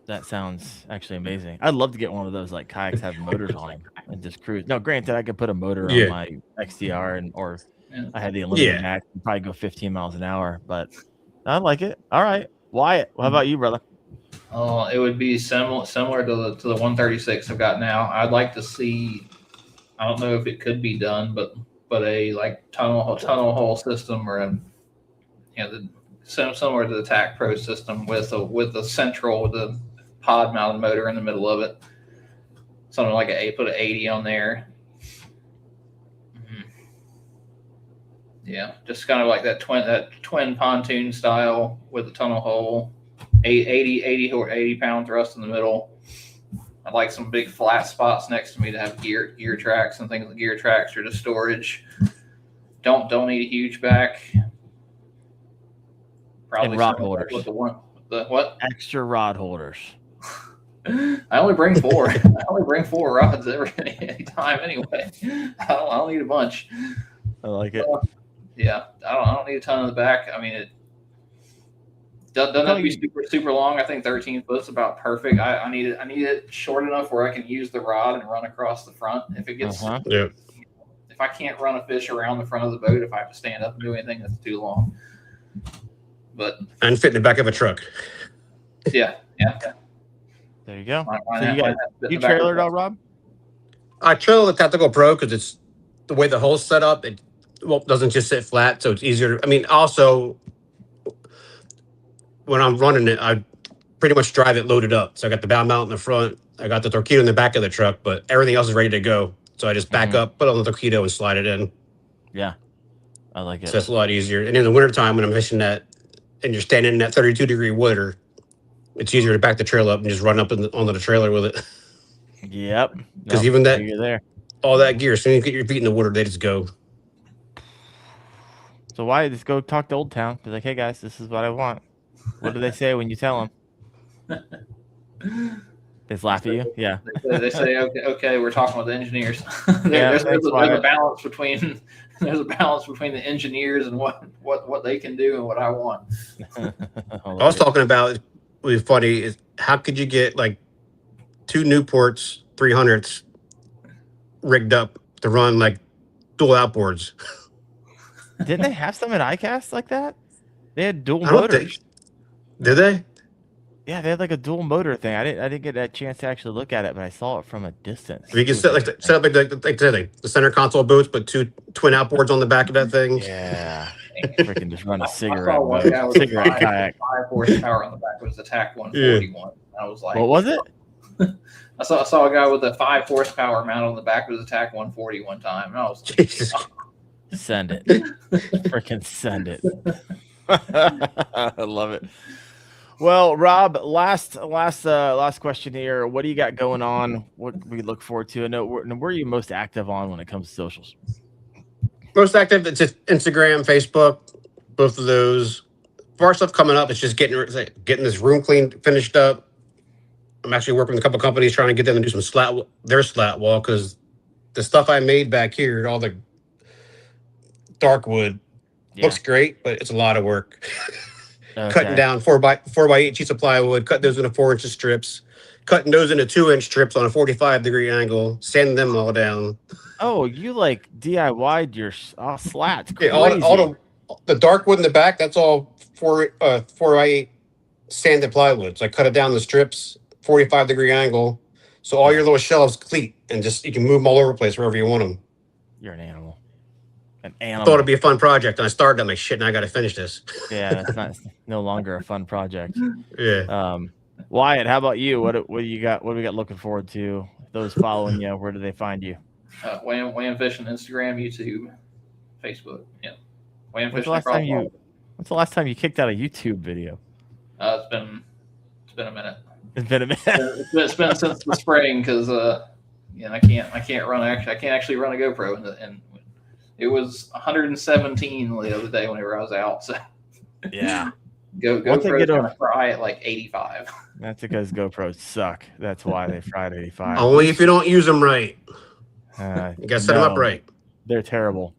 That sounds actually amazing. I'd love to get one of those like kayaks have motors on them and just cruise. No, granted, I could put a motor on my XDR or I had the Unlimited Max and probably go 15 miles an hour, but I like it. All right, Wyatt, how about you, brother? Oh, it would be similar to the 136 I've got now. I'd like to see. I don't know if it could be done, but a like tunnel hole system or similar to the TAC Pro system with the pod mounted motor in the middle of it. Something like put an 80 on there. Yeah, just kind of like that twin pontoon style with the tunnel hole, 80 pound thrust in the middle. I'd like some big flat spots next to me to have gear tracks and things. Like gear tracks are just storage. Don't need a huge back. Probably and rod holders. With the what? Extra rod holders. I only bring 4. I only bring 4 rods any time anyway. I don't need a bunch. I like it. Yeah, I don't need a ton in the back. I mean, it doesn't have to be super long. I think 13 foot is about perfect. I need it short enough where I can use the rod and run across the front. If it gets, if I can't run a fish around the front of the boat, if I have to stand up and do anything that's too long. And fit in the back of a truck. Yeah. There you go. So you trailer it all, Rob? I trailer the Tactical Pro because it's the way the hull's set up. It doesn't just sit flat, so it's easier. I mean, also when I'm running it, I pretty much drive it loaded up. So I got the bow mount in the front, I got the Torpedo in the back of the truck, but everything else is ready to go. So I just back up, put on the Torpedo, and slide it in. Yeah, I like it. So it's a lot easier. And in the wintertime, when I'm fishing that, and you're standing in that 32-degree water, it's easier to back the trailer up and just run up onto the trailer with it. Yep. Because even that, you're there. All that gear, as soon as you get your feet in the water, they just go. So why just go talk to Old Town? Be like, hey guys, this is what I want. What do they say when you tell them? They laugh at you. Yeah. They say, okay, we're talking with the engineers. There's a balance between the engineers and what they can do and what I want. I was talking about it was funny is how could you get like 2 Newports 300s rigged up to run like dual outboards? Didn't they have some at ICAST like that? They had dual motors. Did they? Yeah, they had like a dual motor thing. I didn't get a chance to actually look at it, but I saw it from a distance. You can set up like the center console boats, but 2 twin outboards on the back of that thing. Yeah, freaking just run a cigarette kayak. 5 horsepower on the back was the TAC 141. Yeah. I was like, what was it? I saw a guy with a 5 horsepower mount on the back of the TAC 140 one time, and I was like, send it, freaking send it. I love it. Well, Rob, last question here. What do you got going on? What we look forward to? And where are you most active on when it comes to socials? Most active, it's just Instagram, Facebook, both of those. Far stuff coming up. It's just getting this room cleaned, finished up. I'm actually working with a couple companies trying to get them to do some their slat wall because the stuff I made back here, all the dark wood, looks great, but it's a lot of work. Okay. Cutting down 4x8 sheets of plywood, cut those into 4-inch strips, cutting those into 2-inch strips on a 45-degree angle, sanding them all down. Oh, you like DIY'd your slats? Yeah, all the dark wood in the back. That's all 4x8 sanded plywood. So I cut it down the strips, 45-degree angle, so all your little shelves cleat, and just you can move them all over the place wherever you want them. You're an animal. I thought it'd be a fun project, and I started. I'm like, shit, now I got to finish this. Yeah, it's no longer a fun project. Yeah. Wyatt, how about you? What do you got? What do we got looking forward to? Those following you, where do they find you? Wham Fishing, Instagram, YouTube, Facebook. Yeah. Wham Fishing. When's the last time you kicked out a YouTube video? It's been a minute. It's been a minute. It's been since the spring because I can't actually run a GoPro and it was 117 the other day whenever I was out. So yeah, GoPro's gonna fry at like 85. That's because GoPros suck. That's why they fried 85. Only if you don't use them right. You gotta set them up right. They're terrible.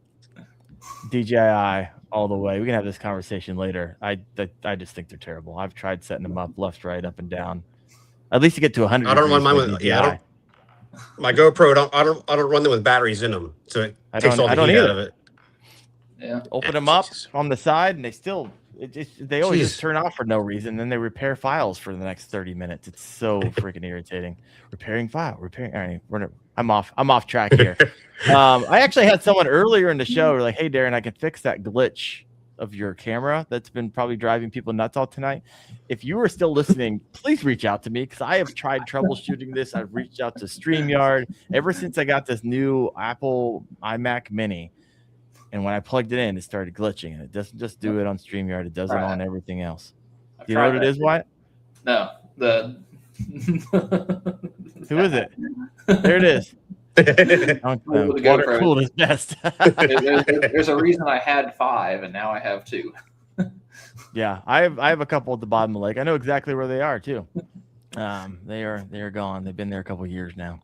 DJI, all the way. We can have this conversation later. I just think they're terrible. I've tried setting them up left, right, up and down. At least you get to 100. I don't run mine with my GoPro. I don't run them with batteries in them, so it takes all the heat out of it. Yeah. Open them up on the side, and they always just turn off for no reason. Then they repair files for the next 30 minutes. It's so freaking irritating. Repairing file. All right, I'm off track here. I actually had someone earlier in the show like, "Hey, Daren, I can fix that glitch of your camera that's been probably driving people nuts all tonight." If you are still listening, please reach out to me because I have tried troubleshooting this. I've reached out to StreamYard ever since I got this new Apple iMac Mini. And when I plugged it in, it started glitching. And it doesn't just do it on StreamYard. It does it on everything else. Do you know what it is, Wyatt? No. Who is it? There it is. Water cooled is best. There's a reason I had 5 and now I have 2. Yeah, I have a couple at the bottom of the lake. I know exactly where they are too. They are gone. They've been there a couple of years now.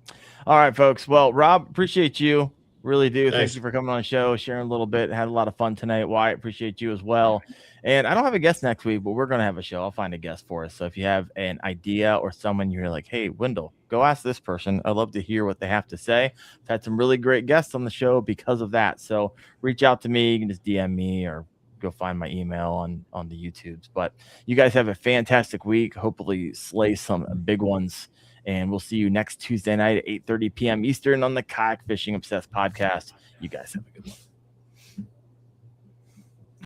All right, folks. Well, Rob, appreciate you. Really do. Thank you for coming on the show, sharing a little bit. Had a lot of fun tonight. Wyatt, appreciate you as well. And I don't have a guest next week, but we're going to have a show. I'll find a guest for us. So if you have an idea or someone you're like, hey, Wendell, go ask this person. I'd love to hear what they have to say. I've had some really great guests on the show because of that. So reach out to me. You can just DM me or go find my email on the YouTubes. But you guys have a fantastic week. Hopefully slay some big ones. And we'll see you next Tuesday night at 8:30 p.m. Eastern on the Kayak Fishing Obsessed podcast. You guys have a good one.